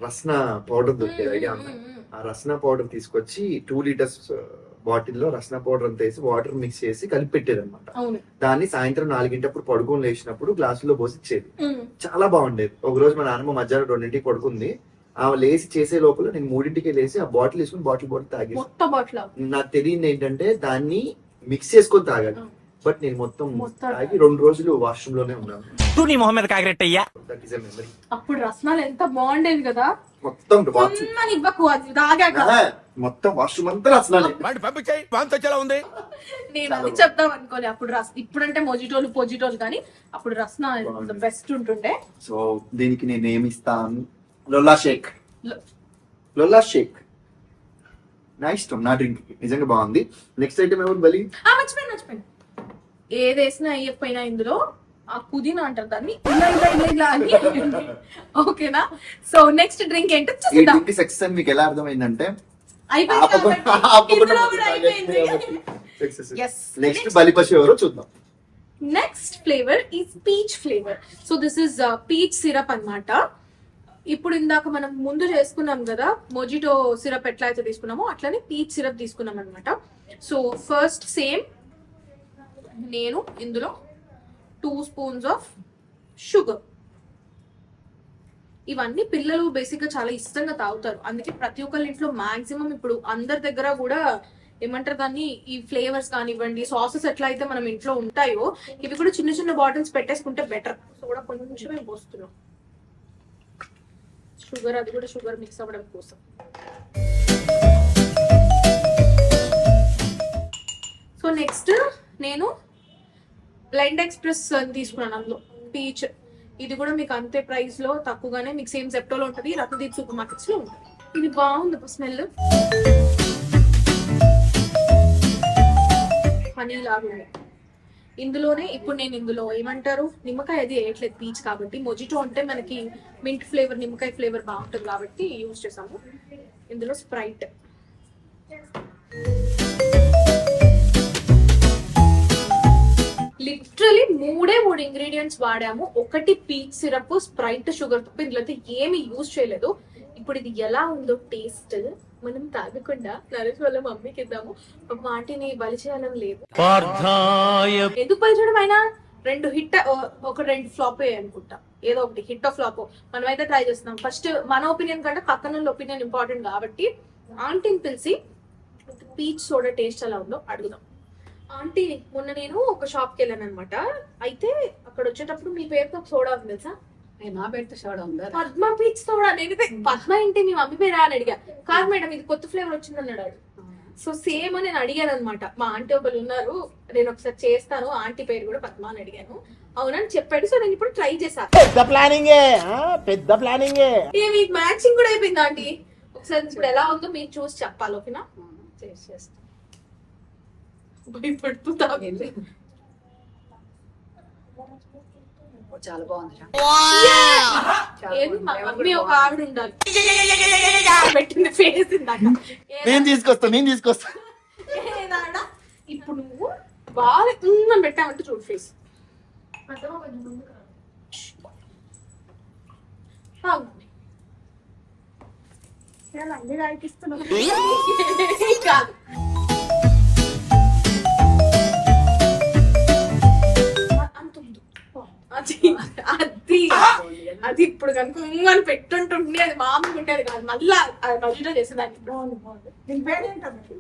రస్నా పౌడర్ దొరికేది, ఐడియా ఉంది. ఆ రస్నా పౌడర్ తీసుకొచ్చి 2 లీటర్స్ బాటిల్లో రస్నా పౌడర్ అంతా వేసి వాటర్ మిక్స్ చేసి కలిపి పెట్టేది అనమాట. దాన్ని సాయంత్రం 4 పడుకొని లేచినప్పుడు గ్లాసులో పోసి ఇచ్చేది. చాలా బాగుండేది. ఒక రోజు మా నాన్నమ్మ మధ్యాహ్నం 2 పడుకుంది. ఆమె లేచి చేసే లోపల నేను 3 లేచి ఆ బాటిల్ వేసుకుని బాటిల్ తాగేసి. నాకు తెలియదు ఏంటంటే దాన్ని మిక్స్ చేసుకొని తాగాలి. బట్ నేను మొత్తం తాగి 2 రోజులు వాష్రూమ్ లోనే ఉన్నాను. అప్పుడు రసనాలు ఎంత బాగుండేది కదా. మొత్తం మొత్తం వాష్రూమ్ అంతా రసనాలే. ఉంది నేను అది చెప్తాం అనుకోలే. అప్పుడు ఇప్పుడంటే పొజిటోలు కానీ అప్పుడు రసన బెస్ట్ ఉంటుండే. సో దీనికి నేను ఏమి ఇస్తాను, లొల్లా షేక్ నా ఇష్టం, నా డ్రింక్ నిజంగా బాగుంది. నెక్స్ట్ ఐటమ్ ఎవరు బలి? మర్చిపోయింది. ఏదేసినా అయ్యకపోయినా ఇందులో ఆ పుదీనా అంటారు దాన్ని, ఇలా అని. ఓకేనా? సో నెక్స్ట్ డ్రింక్ ఏంటో డ్రింక్ సక్సెస్ అని మీకు ఎలా అర్థమైందంటే నెక్స్ట్ బలిపశు ఎవరో చూద్దాం. Next flavour is peach flavour. So this is peach syrup అన్నమాట. ఇప్పుడు ఇందాక మనం ముందు చేసుకున్నాం కదా మొజిటో సిరప్ ఎట్లా అయితే తీసుకున్నామో అట్లానే పీచ్ సిరప్ తీసుకున్నాం అనమాట. సో ఫస్ట్ సేమ్ నేను ఇందులో 2 స్పూన్స్ ఆఫ్ షుగర్. ఇవన్నీ పిల్లలు బేసిక్ గా చాలా ఇష్టంగా తాగుతారు, అందుకే ప్రతి ఒక్కరి ఇంట్లో మాక్సిమం ఇప్పుడు అందరి దగ్గర కూడా ఏమంటారు దాన్ని, ఈ ఫ్లేవర్స్ కానివ్వండి, సాసెస్ ఎట్లా అయితే మనం ఇంట్లో ఉంటాయో ఇవి కూడా చిన్న చిన్న బాటిల్స్ పెట్టేసుకుంటే బెటర్. సో కూడా కొంచెమే పోస్తున్నాం షుగర్, అది కూడా షుగర్ మిక్స్ అవ్వడం కోసం. నెక్స్ట్ నేను బ్లైండ్ ఎక్స్ప్రెస్ తీసుకున్నాను, అందులో పీచ్. ఇది కూడా మీకు అంతే ప్రైస్ లో తక్కువగానే మీకు సేమ్ జెప్టోలో ఉంటుంది, రత్నదీప్ సూపర్ మార్కెట్స్ లో ఉంటుంది. ఇది బాగుంది స్మెల్, హనీ లాగా ఉంది. ఇందులోనే ఇప్పుడు నేను ఇందులో ఏమంటారు నిమ్మకాయ అది వేయట్లేదు పీచ్ కాబట్టి. మొజిటో అంటే మనకి మింట్ ఫ్లేవర్, నిమ్మకాయ ఫ్లేవర్ బాగుంటుంది కాబట్టి యూజ్ చేసాము. ఇందులో స్ప్రైట్, లిటరలీ 3 ఇంగ్రీడియంట్స్ వాడాము. ఒకటి పీచ్ సిరప్, స్ప్రైట్, షుగర్ తప్ప ఇందులో అయితే ఏమి యూజ్ చేయలేదు. ఇప్పుడు ఇది ఎలా ఉందో టేస్ట్ మనం తాగకుండా నరేష్ వాళ్ళ మమ్మీకి ఇద్దాము. వాటిని బలి చేయడం లేదు. ఎందుకు బలి చేయడం? అయినా 2 హిట్, ఒక 2 ఫ్లాప్ అనుకుంటా, ఏదో ఒకటి హిట్ ఆఫ్ ఫ్లాప్. మనం అయితే ట్రై చేస్తున్నాం. ఫస్ట్ మన ఒపీనియన్ కంటే పక్కన ఒపీనియన్ ఇంపార్టెంట్ కాబట్టి ఆంటీని పిలిచి పీచ్ సోడా టేస్ట్ ఎలా ఉందో అడుగుదాం. ఆంటీ, మొన్న నేను ఒక షాప్ కి వెళ్ళాను అనమాట. అయితే అక్కడ వచ్చేటప్పుడు మీ పేరుతో ఒక సోడా ఉంది తెలుసా? నా పేరుతో సోడా ఉందా? Padma peach soda. నేనైతే పద్మ ఏంటి మీ మమ్మీ పేరా అని అడిగా. కాదు మేడం, ఇది కొత్త ఫ్లేవర్ వచ్చింది అన్నాడు. సో సేమ్ అని నేను అడిగాను అనమాట. మా ఆంటీ ఒకళ్ళు ఉన్నారు, నేను ఒకసారి చేస్తాను, ఆంటీ పేరు కూడా పద్మ అని అడిగాను. అవునని చెప్పాడు. సో నేను ఇప్పుడు ట్రై చేశాను. పెద్ద ప్లానింగ్. మీకు మ్యాచింగ్ కూడా అయిపోయింది ఆంటీ. ఒకసారి ఇప్పుడు ఎలా ఉందో మీరు చూసి చెప్పాలి, ఓకేనా? చేసేస్తా. భయపడుతూ తాగింది. చాలా బాగుంది. ఏది మా మమ్మీ ఒక ఆవిడ ఉండాలి పెట్టింది ఫేస్ ఇందాక. నేను తీసుకొస్తా ఏదాడా? ఇప్పుడు నువ్వు బాగా అని పెట్టామంటే చూడు ఫేస్. అన్ని రాయిస్తున్నావు కాదు, అది ఇప్పుడు కనుక అని పెట్టుంటుండే అది మామూలుగా ఉండేది కాదు. మళ్ళా మధ్యలో చేసేదాన్ని. దీని పేరు ఏంటంటే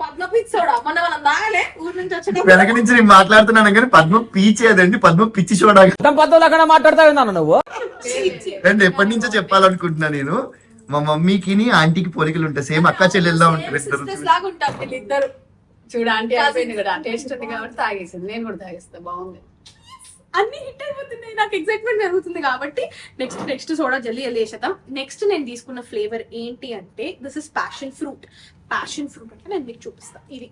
పద్మపీచ్ సోడా. మన మనం తాగలే ఊరి నుంచి వచ్చేటప్పుడు. వెనక నుంచి నేను మాట్లాడుతున్నాను కానీ పద్మ పీచేదండి, పద్మ పిచ్చి చూడా నువ్వు రండి. ఎప్పటి నుంచో చెప్పాలనుకుంటున్నా నేను. మా మమ్మీకి ఆంటీకి పోలికలు ఉంటాయి, సేమ్ అక్క చెల్లెల్లా ఉంటారు ఇద్దరు. Sisters లాగా ఉంటారు వీళ్ళిద్దరు. చూడ ఆంటీ అయిపోయింది కదా, టేస్ట్ ఉంది కాబట్టి తాగేసింది. నేను కూడా తాగేస్తా, బాగుంది. అన్ని హిట్ అయిపోతున్నాయి, నాకు ఎక్సైట్మెంట్ జరుగుతుంది కాబట్టి నెక్స్ట్ సోడా జల్లి వేసేద్దాం. నెక్స్ట్ నేను తీసుకున్న ఫ్లేవర్ ఏంటి అంటే this is passion fruit. Passion fruit అంటే నేను మీకు చూపిస్తాను. ఇది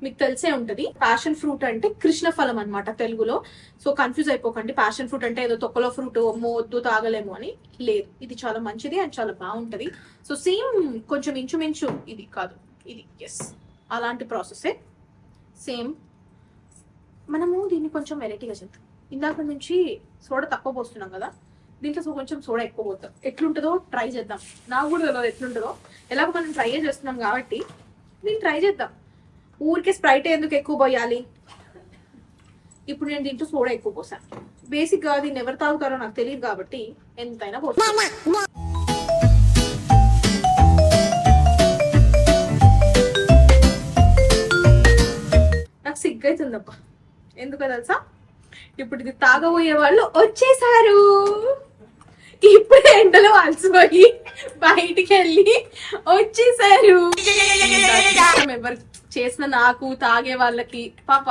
మీకు తెలిసే ఉంటది. ప్యాషన్ ఫ్రూట్ అంటే కృష్ణ ఫలం అన్నమాట తెలుగులో. సో కన్ఫ్యూజ్ అయిపోకండి. ప్యాషన్ ఫ్రూట్ అంటే ఏదో తొక్కలో ఫ్రూట్, వద్దు తాగలేము అని లేదు. ఇది చాలా మంచిది అండ్ చాలా బాగుంటది. సో సేమ్ కొంచెం ఇంచుమించు ఇది కాదు, ఇది ఎస్ అలాంటి ప్రాసెసే. సేమ్ మనము దీన్ని కొంచెం వెరైటీగా చేద్దాం. ఇందాక నుంచి సోడా తక్కువ పోస్తున్నాం కదా, దీంట్లో కొంచెం సోడా ఎక్కువ పోతాం. ఎట్లుంటుందో ట్రై చేద్దాం. నాకు కూడా తెలియదు ఎట్లుంటుందో. ఎలాగో మనం ట్రై చేస్తున్నాం కాబట్టి దీన్ని ట్రై చేద్దాం. ఊరికే స్ప్రైట్ ఎందుకు ఎక్కువ పోయాలి? ఇప్పుడు నేను దీంట్లో సోడా ఎక్కువ పోసాను. బేసిక్ గా దీన్ని ఎవరు తాగుతారో నాకు తెలియదు కాబట్టి ఎంతైనా పోస్తాను. నాకు సిగ్గైతుందబ్బా. ఎందుకో తెలుసా? ఇప్పుడు ఇది తాగబోయే వాళ్ళు వచ్చేసారు. ఇప్పుడు ఎండలో అలసిపోయి బయటికి వెళ్ళి వచ్చేసారు. ఎవరు చేసిన నాకు తాగే వాళ్ళకి పాప.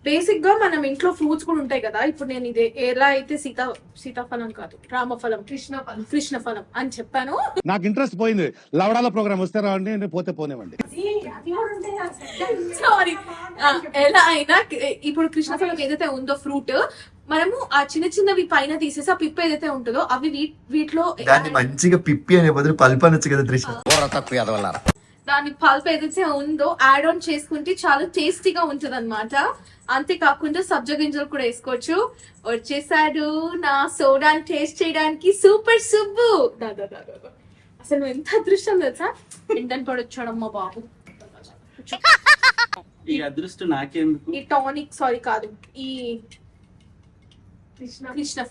బేసిక్ గా మనం ఇంట్లో ఫ్రూట్స్ కూడా ఉంటాయి కదా. ఇప్పుడు నేను ఇది ఎలా అయితే సీతాఫలం కాదు, రామఫలం, కృష్ణఫలం అని చెప్పాను. నాకు ఇంట్రెస్ట్ పోయింది. లవడాల ప్రోగ్రామ్ వస్తే రావండి, పోతే పోనేవండి. సారీ. ఎలా అయినా ఇప్పుడు కృష్ణఫలం ఏదైతే ఉందో ఫ్రూట్, మనము ఆ చిన్నవి పైన తీసేసి ఆ పిప్పి ఏదైతే ఉంటుందో అవి వీటిలో దాన్ని మంచిగా పిప్పి అనే బదులు పల్పు అనొచ్చు కదా త్రిష. దాని పల్ప్ ఏదైతే ఉందో యాడ్ ఆన్ చేసుకుంటే చాలా టేస్టీగా ఉంటది అనమాట. అంతేకాకుండా సబ్జా గింజలు కూడా వేసుకోవచ్చు. వచ్చేసాడు నా సోడాని టేస్ట్ చేయడానికి సూపర్ సుబ్బు. అసలు నువ్వు ఎంత అదృష్టం తెలుసా? ఎండని పడొచ్చాడమ్మా బాబు. ఈ అదృష్టం నాకెందుకు? ఈ టానిక్ సారీ కాదు, ఈ కృష్ణ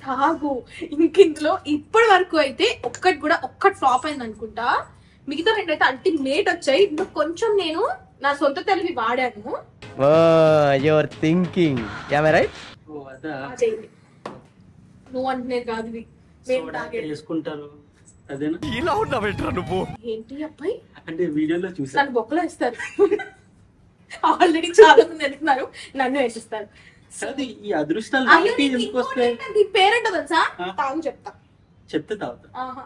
తాగు. ఇందులో ఇప్పటి వరకు అయితే ఒక్కటి ఫ్లాప్ అయింది అనుకుంటా. మిగతా 2 అయితే అల్టిమేట్ వచ్చాయి. ఇంకా కొంచెం నేను నా సొంత తెలివి వాడాను. Your thinking right. ఓ అదా నువ్వు అంటున్నారు కాదు, ఇది సోడా వేసుకుంటారు అదేనా? ఇలా ఉన్నావేంట్రా నువ్వు? ఏంటి అబ్బాయి అంటే వీడియోలో చూసా. నన్ను బొక్కలో వేస్తారు. ఆల్రెడీ చాలా మంది వెళ్తున్నారు, నన్ను వేసిస్తారు. అది ఈ అదృష్టాలు అయ్యో, నాకే నీకు ఎందుకు వస్తాయి? ఇంకోటి ఏంటంటే, దీని పేరేంటో తెలుసా? ఆ. తాగు చెప్తా. చెప్తే తాగుతా. ఆహా,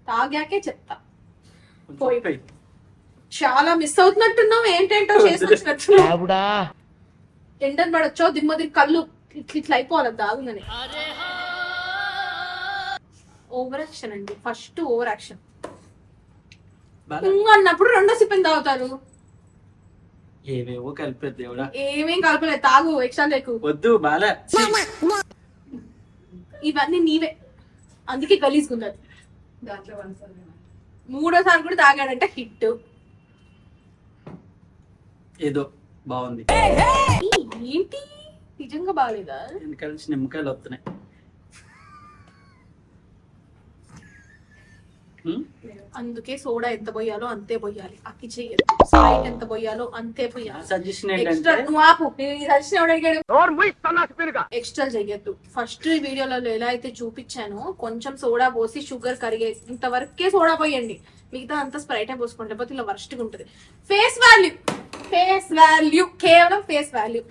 తాగాకే చెప్తా. కొంచెం పోయి. చెప్పేయ్. చాలా మిస్ అవుతున్నట్టున్నావు, ఏంటేంటో చేసి వచ్చినట్టున్నావు. ఎండని పడొచ్చో దిమ్మది కళ్ళు ఇట్లా అయిపోవాలి దాగునని. ఓవర్ యాక్షన్ అండి, ఫస్ట్ ఓవర్ యాక్షన్ బాగా అన్నప్పుడు రెండో సిప్పిని తాగుతారు. ఏవేవో కలిపేది దేవుడా. ఏమేం కలపలేదు, తాగు, ఎక్స్ట్రా లేకు. వద్దు బాలే. ఇవన్నీ నీవే, అందుకే గలీజ్గున్నది. మూడోసారి కూడా తాగాడంటే హిట్. ఏదో బాగుంది. ఏంటి నిజంగా బాగాలేదా? వెనకాల నుంచి నిమ్మకాయలు వస్తున్నాయి. అందుకే సోడా ఎంత పోయాలో అంతే పోయాలి, అక్కి చెయ్యదు. స్ప్రైట్ ఎంత పోయాలో అంతే పోయాలి. సజెషన్ ఎక్స్ట్రా ఏంటంటే నువ్వు ఆపు, నేను ఈ సజెషన్ ఎవడడిగాడు? ఎక్స్ట్రా చెయ్యొద్దు. ఫస్ట్ వీడియోలలో ఎలా అయితే చూపించానో కొంచెం సోడా పోసి షుగర్ కరిగే ఇంతవరకే సోడా పోయండి, మిగతా అంతా స్ప్రైటే పోసుకోండి, లేకపోతే ఇలా వర్స్ట్గా ఉంటుంది. ఫేస్ వాల్యూ, ఫేస్ వాల్యూ, కేవలం ఫేస్ వాల్యూ.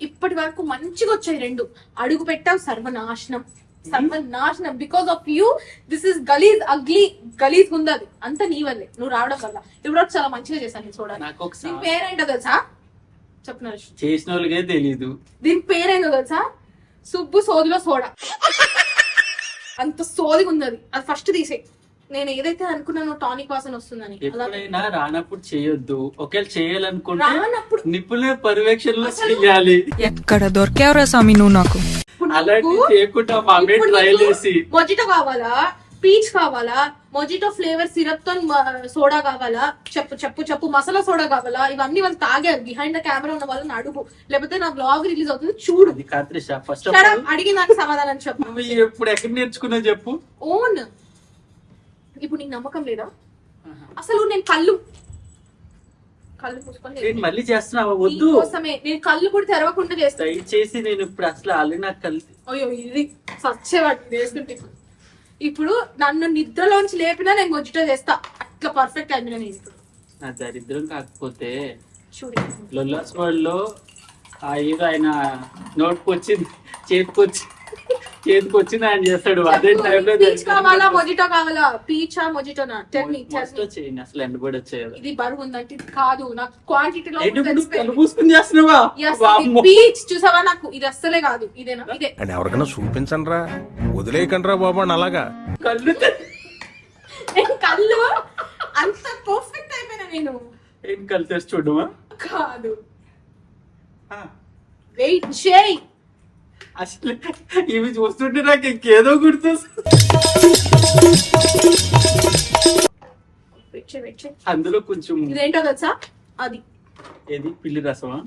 ఇప్పటి వరకు మంచిగా వచ్చాయి రెండు, అడుగు పెట్టావు సర్వనాశనం, సర్వనాశనం. Because of you this is గలీజ్, అగ్లీ, గలీజ్ ఉంది. అంతా నీ వల్లే, నువ్వు రావడం వల్ల. ఇప్పుడు చాలా మంచిగా చేశాను చూడాలి. నాకు ఒకసారి దీని పేరేంటో తెలుసా? చెప్పిన చేసిన వాళ్ళకే తెలీదు. దీని పేరేంటో తెలుసా? సుబ్బు సోదిలో సోడా. అంత సోదిగా ఉంది అది ఫస్ట్ తీసే. నేను ఏదైతే అనుకున్నానో టానిక్ వాసన వస్తుందని, ఎప్పుడైనా రానప్పుడు చేయొద్దు. ఒకవేళ చేయాలనుకుంటే రానప్పుడు నిపుణుల పర్యవేక్షణలో చెయ్యాలి. ఎక్కడ దొరికేవరా స్వామి నువ్వు నాకు? అలాంటి చేయకుండా మా అమ్మే ట్రైల్ చేసి మొజిటో కావాలా, పీచ్ కావాలా, మొజిటో ఫ్లేవర్ సిరప్ తో సోడా కావాలా, చెప్పు చెప్పు చెప్పు, మసాలా సోడా కావాలా, ఇవన్నీ వాళ్ళు తాగారు. బిహైండ్ ద కెమెరా ఉన్న వాళ్ళని అడుగు, లేకపోతే నా బ్లాగ్ రిలీజ్ అవుతుంది చూడు. అది కాత్రిష first of Shut up, all అడిగి నాకు సమాధానం చెప్పు. నువ్వు ఎప్పుడు ఎక్కడ నేర్చుకున్నా చెప్పు. ఓన్ ఇప్పుడు నీకు నమ్మకం లేదా? అసలు నేను కళ్ళు మూసుకొని నేను మళ్ళీ చేస్తున్నావా? వద్దు, కోసమే నేను కళ్ళు కూడా తెరవకుండా చేస్తాను. దయచేసి. నేను ఇప్పుడు అసలు ఆల్రెడీ నాకు కలిసి అయ్యో ఇది సచ్చేవాటి వేస్తుంటే ఇప్పుడు నన్ను నిద్రలోంచి లేపినా నేను మొజిటో చేస్తా, అట్లా పర్ఫెక్ట్ అయినా నేను ఇప్పుడు. నా దరిద్రం కాకపోతే చూడు లొల్లాస్ వరల్డ్ లో ఆ హీరో ఆయన నోట్కి వచ్చింది, చేతికి వచ్చింది ఆయన చేస్తాడు. అదే టైంలో పీచ్ కావాలా మొజిటో కావాలా? పీచా మొజిటోనా? Tell me. చేయండి. అసలు ఎండబడి వచ్చేది. ఇది బరువు ఉందంటే ఇది కాదు, నాకు క్వాంటిటీలో పూసుకుని చేస్తున్నావా? పీచ్ చూసావా? నాకు ఇది అస్సలే కాదు. ఇదేనా? ఇదే. అని ఎవరికైనా చూపించండి రా, వదిలేయకండి రా బాబు అని అలాగా. కళ్ళు నేను కళ్ళు అంత పర్ఫెక్ట్ అయిపోయినా నేను. ఏం కళ్ళు తెరిచి చూడమా? కాదు, వెయిట్ చేయి. అసలు ఇవి చూస్తుంటే నాకు ఇంకేదో గుర్తు. అందులో కొంచెం ఇదేంటో తెలుసా? అది ఏది పిల్లి రసమా?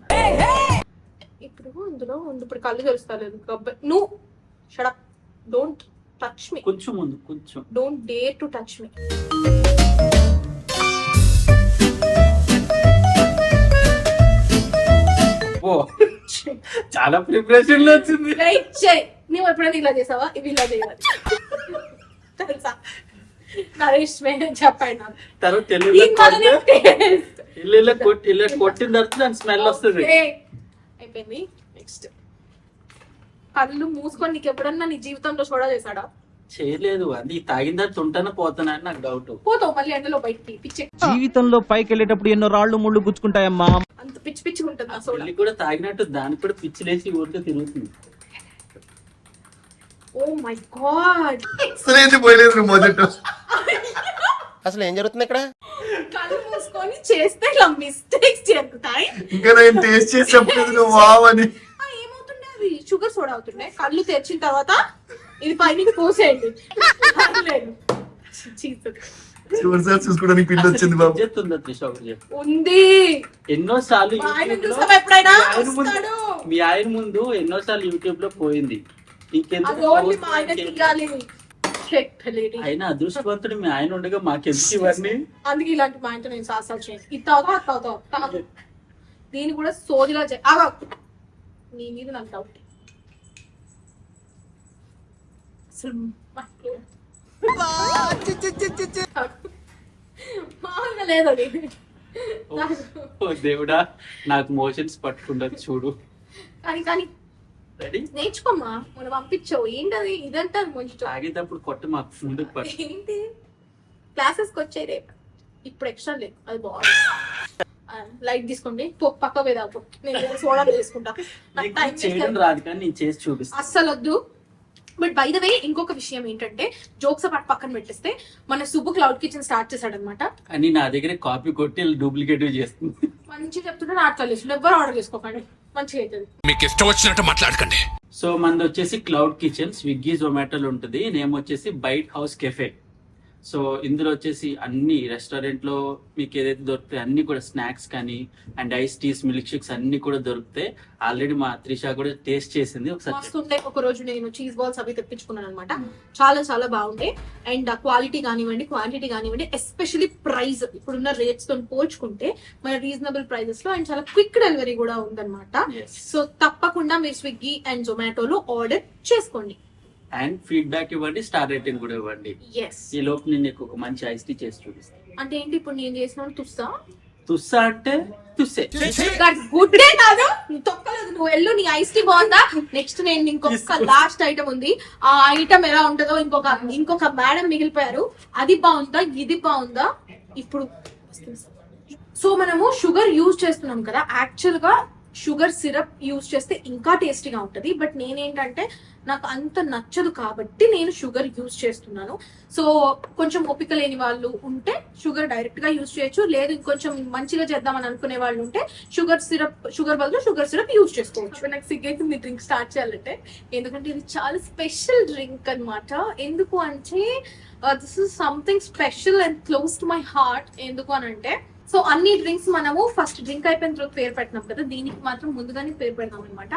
ఇప్పుడు అందులో ఇప్పుడు కళ్ళు తెలుస్తలేదు. నువ్వు షడప్, డోంట్ టచ్ మీ. కొంచెం ముందు కొంచెం. Don't dare to touch me. ఓ చాలా ప్రిపరేషన్ లో వచ్చింది. వెయిట్ చేయి. నువ్వు ఎప్పుడైనా ఇలా చేసావా? ఇవి ఇలా చేయాలి తెలుసా? నరేష్ చెప్పాడు నాకు. తర్వాత కొట్టిన తర్వాత దాని స్మెల్ వస్తుంది. అయిపోయింది. నెక్స్ట్ కళ్ళు మూసుకొని నీకు ఎప్పుడన్నా నీ జీవితంలో చూడ చేశాడా? చేయలేదు. అది తాగిన తర్వాత ఉంటానా పోతానా అని నాకు డౌట్. పోతావు మళ్ళీ ఎండలో బయటికి. పిచ్చి జీవితంలో పైకి వెళ్ళేటప్పుడు ఎన్నో రాళ్ళు ముళ్ళు గుచ్చుకుంటాయమ్మా. అంత పిచ్చి పిచ్చి ఉంటుంది ఆ సోడా. పెళ్లి కూడా తాగినట్టు దానికి కూడా పిచ్చిలేసి ఊరికే తిరుగుతుంది. ఓ మై గాడ్, అసలు పోయలేదు మొదట. అసలు ఏం జరుగుతుంది ఇక్కడ? కళ్ళు మూసుకొని చేస్తే ఇలా మిస్టేక్స్ జరుగుతాయి. ఇంకా నేను టేస్ట్ చేసి చెప్పలేదు నువ్వు వావని. ఏమవుతుండే? అది షుగర్ సోడా అవుతుండే. కళ్ళు తెరిచిన తర్వాత ఇది పైన పోసేయండి. చూసుకోవడానికి పిండి వచ్చింది బాబు. చెప్తుందా త్రిష ఒకటి చెప్పు. ఉంది. ఎన్నోసార్లు ఎప్పుడైనా మీ ఆయన ముందు ఎన్నోసార్లు యూట్యూబ్ లో పోయింది. ఆయన అదృష్టవంతుడు మీ ఆయన ఉండగా మాకెందుకు ఇవన్నీ? అందుకే ఇలాంటి మా ఇంట్లో నేను సాసాలు చేయను. ఇది తాగుతావు దీన్ని కూడా సోదిలా నీ మీద నాకు డౌట్. మామూలుగా లేదు అది. ఓ దేవుడా, నాకు మోషన్స్ పట్టుకుంటది చూడు. కానీ రెడీ? నేర్చుకోమ్మా, మనం పంపించావు ఏంటది ఇదంతా కొంచెం తాగేటప్పుడు కొట్టు మాకు ముందుకు పట్టు. ఏంటి క్లాసెస్కి వచ్చే రేపు ఇప్పుడు ఎక్స్ట్రా లేదు అది బాగుంది. లైట్ తీసుకోండి పక్క మీద నేను సోడా తీసుకుంటా. నాకు నీకు టైం చేయడం రాదు కానీ నేను చేసి చూపిస్తాను. అస్సలు వద్దు. బట్ బై ద వే ఇంకొక విషయం ఏంటంటే జోక్స్ అపార్ట్ పక్కన పెట్టేస్తే మన సుబ్బు క్లౌడ్ కిచెన్ స్టార్ట్ చేశాడు అనమాట. అని నా దగ్గర కాపీ కొట్టి డూప్లికేట్ చేస్తుంది. మంచిగా చెప్తుంటే నాటకాలు చేస్తుండే ఎవరు ఆర్డర్ చేసుకోకండి మంచిగా అవుతుంది. మీకు ఇష్టం వచ్చినట్టు మాట్లాడకండి. సో మనది వచ్చేసి క్లౌడ్ కిచెన్, స్విగ్గీ జొమాటోలో ఉంటుంది. నేమ్ వచ్చేసి బైట్ హౌస్ కెఫే. సో ఇందులో వచ్చేసి అన్ని రెస్టారెంట్ లో మీకు ఏదైతే దొరుకుతాయి అన్ని కూడా స్నాక్స్ కానీ and ice teas, milk shakes అన్ని కూడా దొరుకుతాయి. ఆల్రెడీ మా త్రిష కూడా టేస్ట్ చేసింది ఒకసారి. మస్తుండే. ఒక రోజు నేను చీజ్ బాల్స్ అవి తెప్పించుకున్నాను అనమాట. చాలా చాలా బాగుంటాయి. అండ్ క్వాలిటీ కానివ్వండి, క్వాంటిటీ కానివ్వండి, ఎస్పెషల్లీ ప్రైస్ ఇప్పుడున్న రేట్స్ తో పోల్చుకుంటే మన రీజనబుల్ ప్రైజెస్ లో అండ్ చాలా క్విక్ డెలివరీ కూడా ఉందన్నమాట. సో తప్పకుండా మీరు స్విగ్గీ అండ్ జొమాటోలో ఆర్డర్ చేసుకోండి అండ్ ఫీడ్బ్యాక్ ఇవ్వండి, స్టార్ రేటింగ్ కూడా ఇవ్వండి. ఎస్. ఈ లోపు నేను నీకు ఒక మంచి ఐస్ టీ చేసి చూపిస్తాను. అంటే ఏంటి ఇప్పుడు నేను చేసిన తుస్సా తుస్సా అంటే తుస్సే. గుడ్డే కాదు, నువ్వు తొక్కలేదు. నువ్వు వెళ్ళు, నీ ఐస్ టీ బాగుందా? నెక్స్ట్ నేను ఇంకొక లాస్ట్ ఐటమ్ ఉంది. ఆ ఐటమ్ ఎలా ఉంటుందో ఇంకొక మేడం మిగిలిపోయారు. అది బాగుందా, ఇది బాగుందా? ఇప్పుడు సో మనము షుగర్ యూజ్ చేస్తున్నాం కదా, యాక్చువల్ గా షుగర్ సిరప్ యూజ్ చేస్తే ఇంకా టేస్టీగా ఉంటది. బట్ నేనేంటంటే నాకు అంత నచ్చదు కాబట్టి నేను షుగర్ యూజ్ చేస్తున్నాను. సో కొంచెం ఓపిక లేని వాళ్ళు ఉంటే షుగర్ డైరెక్ట్ గా యూజ్ చేయొచ్చు. లేదు ఇంకొంచెం మంచిగా చేద్దామని అనుకునే వాళ్ళు ఉంటే షుగర్ బదులు షుగర్ సిరప్ యూజ్ చేసుకోవచ్చు. నాకు సిగ్గైతుంది డ్రింక్ స్టార్ట్ చేయాలంటే, ఎందుకంటే ఇది చాలా స్పెషల్ డ్రింక్ అన్నమాట. ఎందుకు అంటే this is something special and close to my heart. ఎందుకు అని అంటే సో అన్ని డ్రింక్స్ మనము ఫస్ట్ డ్రింక్ అయిపోయిన తర్వాత పేరు పెట్టినాం కదా, దీనికి మాత్రం ముందుగానే పేరు పెడదాం అనమాట.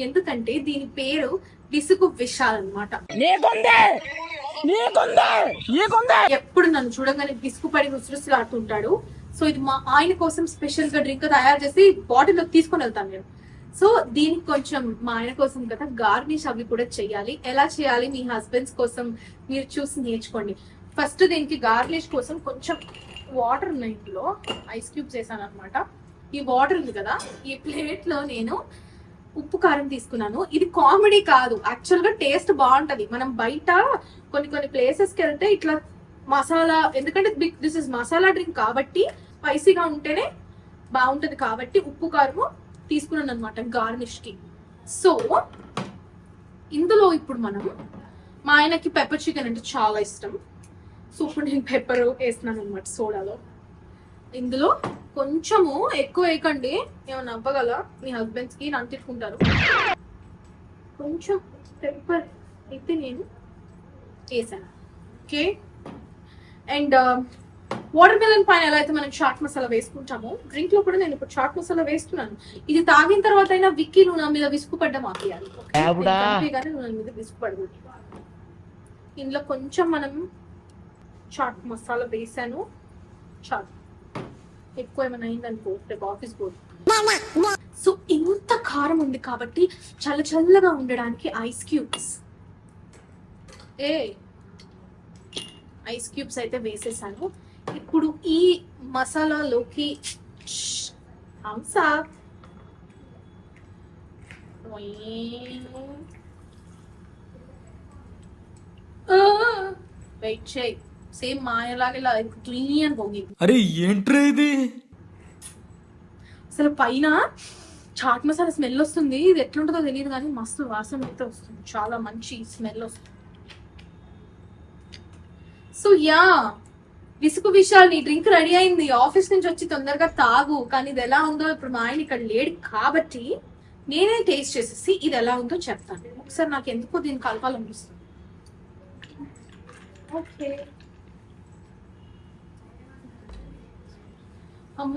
ఎందుకంటే దీని పేరు విసుగు విశాల్ అనమాట. ఎప్పుడు నన్ను చూడగానే విసుగు పడి రుసరుసలాడుతుంటాడు. సో ఇది మా ఆయన కోసం స్పెషల్ గా డ్రింక్ తయారు చేసి బాటిల్ లో తీసుకొని వెళ్తాను నేను. సో దీనికి కొంచెం మా ఆయన కోసం కదా గార్నిష్ అవి కూడా చెయ్యాలి. ఎలా చేయాలి మీ హస్బెండ్స్ కోసం మీరు చూసి నేర్చుకోండి. ఫస్ట్ దీనికి గార్నిష్ కోసం కొంచెం వాటర్ ఉన్నాయి, ఇందులో ఐస్ క్యూబ్స్ వేసాను అనమాట. ఈ వాటర్ ఉంది కదా, ఈ ప్లేట్ లో నేను ఉప్పు కారం తీసుకున్నాను. ఇది కామెడీ కాదు, యాక్చువల్ గా టేస్ట్ బాగుంటది. మనం బయట కొన్ని ప్లేసెస్ కి వెళ్తే ఇట్లా మసాలా, ఎందుకంటే దిస్ ఇస్ మసాలా డ్రింక్ కాబట్టి స్పైసీగా ఉంటేనే బాగుంటది కాబట్టి ఉప్పు కారం తీసుకున్నాను అనమాట గార్నిష్ కి. సో ఇందులో ఇప్పుడు మనం, మా ఆయనకి పెప్పర్ చికెన్ అంటే చాలా ఇష్టం. సో ఇప్పుడు నేను పెప్పర్ వేస్తున్నాను అనమాట సోడాలో. ఇందులో కొంచెము ఎక్కువ వేయకండి, ఏమన్నా అవ్వగల మీ హస్బెండ్స్ కి నన్ను తిట్టుకుంటారు. కొంచెం పెప్పర్ అయితే నేను వేసాను. ఓకే. అండ్ వాటర్ మెలన్ పైన ఎలా అయితే మనం చాట్ మసాలా వేసుకుంటామో డ్రింక్ లో కూడా నేను ఇప్పుడు చాట్ మసాలా వేస్తున్నాను. ఇది తాగిన తర్వాత అయినా విక్కీ నువ్వు నా మీద విసుగుపడ్డం ఆపేయాలి. కానీ నువ్వు నా మీద విసుగుపడదు. ఇందులో కొంచెం మనం చాట్ మసాలా వేసాను. చాట్ ఎక్కువ ఏమైనా అయిందనుకో రేపు ఆఫీస్ పోదు. సో ఇంత కారం ఉంది కాబట్టి చల్ల చల్లగా ఉండడానికి ఐస్ క్యూబ్స్ అయితే వేసేసాను. ఇప్పుడు ఈ మసాలాలోకి హంసా వెయిట్ చేయి. సేమ్ మాయలాగా ఇలా క్లీన్ పొంగింది. అరే ఏంట్రా ఇది? అసలు పైన చాట్ మసాలా స్మెల్ వస్తుంది. ఇది ఎట్లుంటుందో తెలియదు కానీ మస్తు వాసన అయితే వస్తుంది. చాలా మంచి స్మెల్ వస్తుంది. సో యా, విసుగు విశాల్ నీ డ్రింక్ రెడీ అయింది. ఆఫీస్ నుంచి వచ్చి తొందరగా తాగు. కానీ ఇది ఎలా ఉందో ఇప్పుడు మా ఆయన ఇక్కడ లేడు కాబట్టి నేనే టేస్ట్ చేసేసి ఇది ఎలా ఉందో చెప్తాను. ఒకసారి నాకు ఎందుకో దీన్ని కలపాలనిపిస్తుంది. ఓకే. అమ్మ,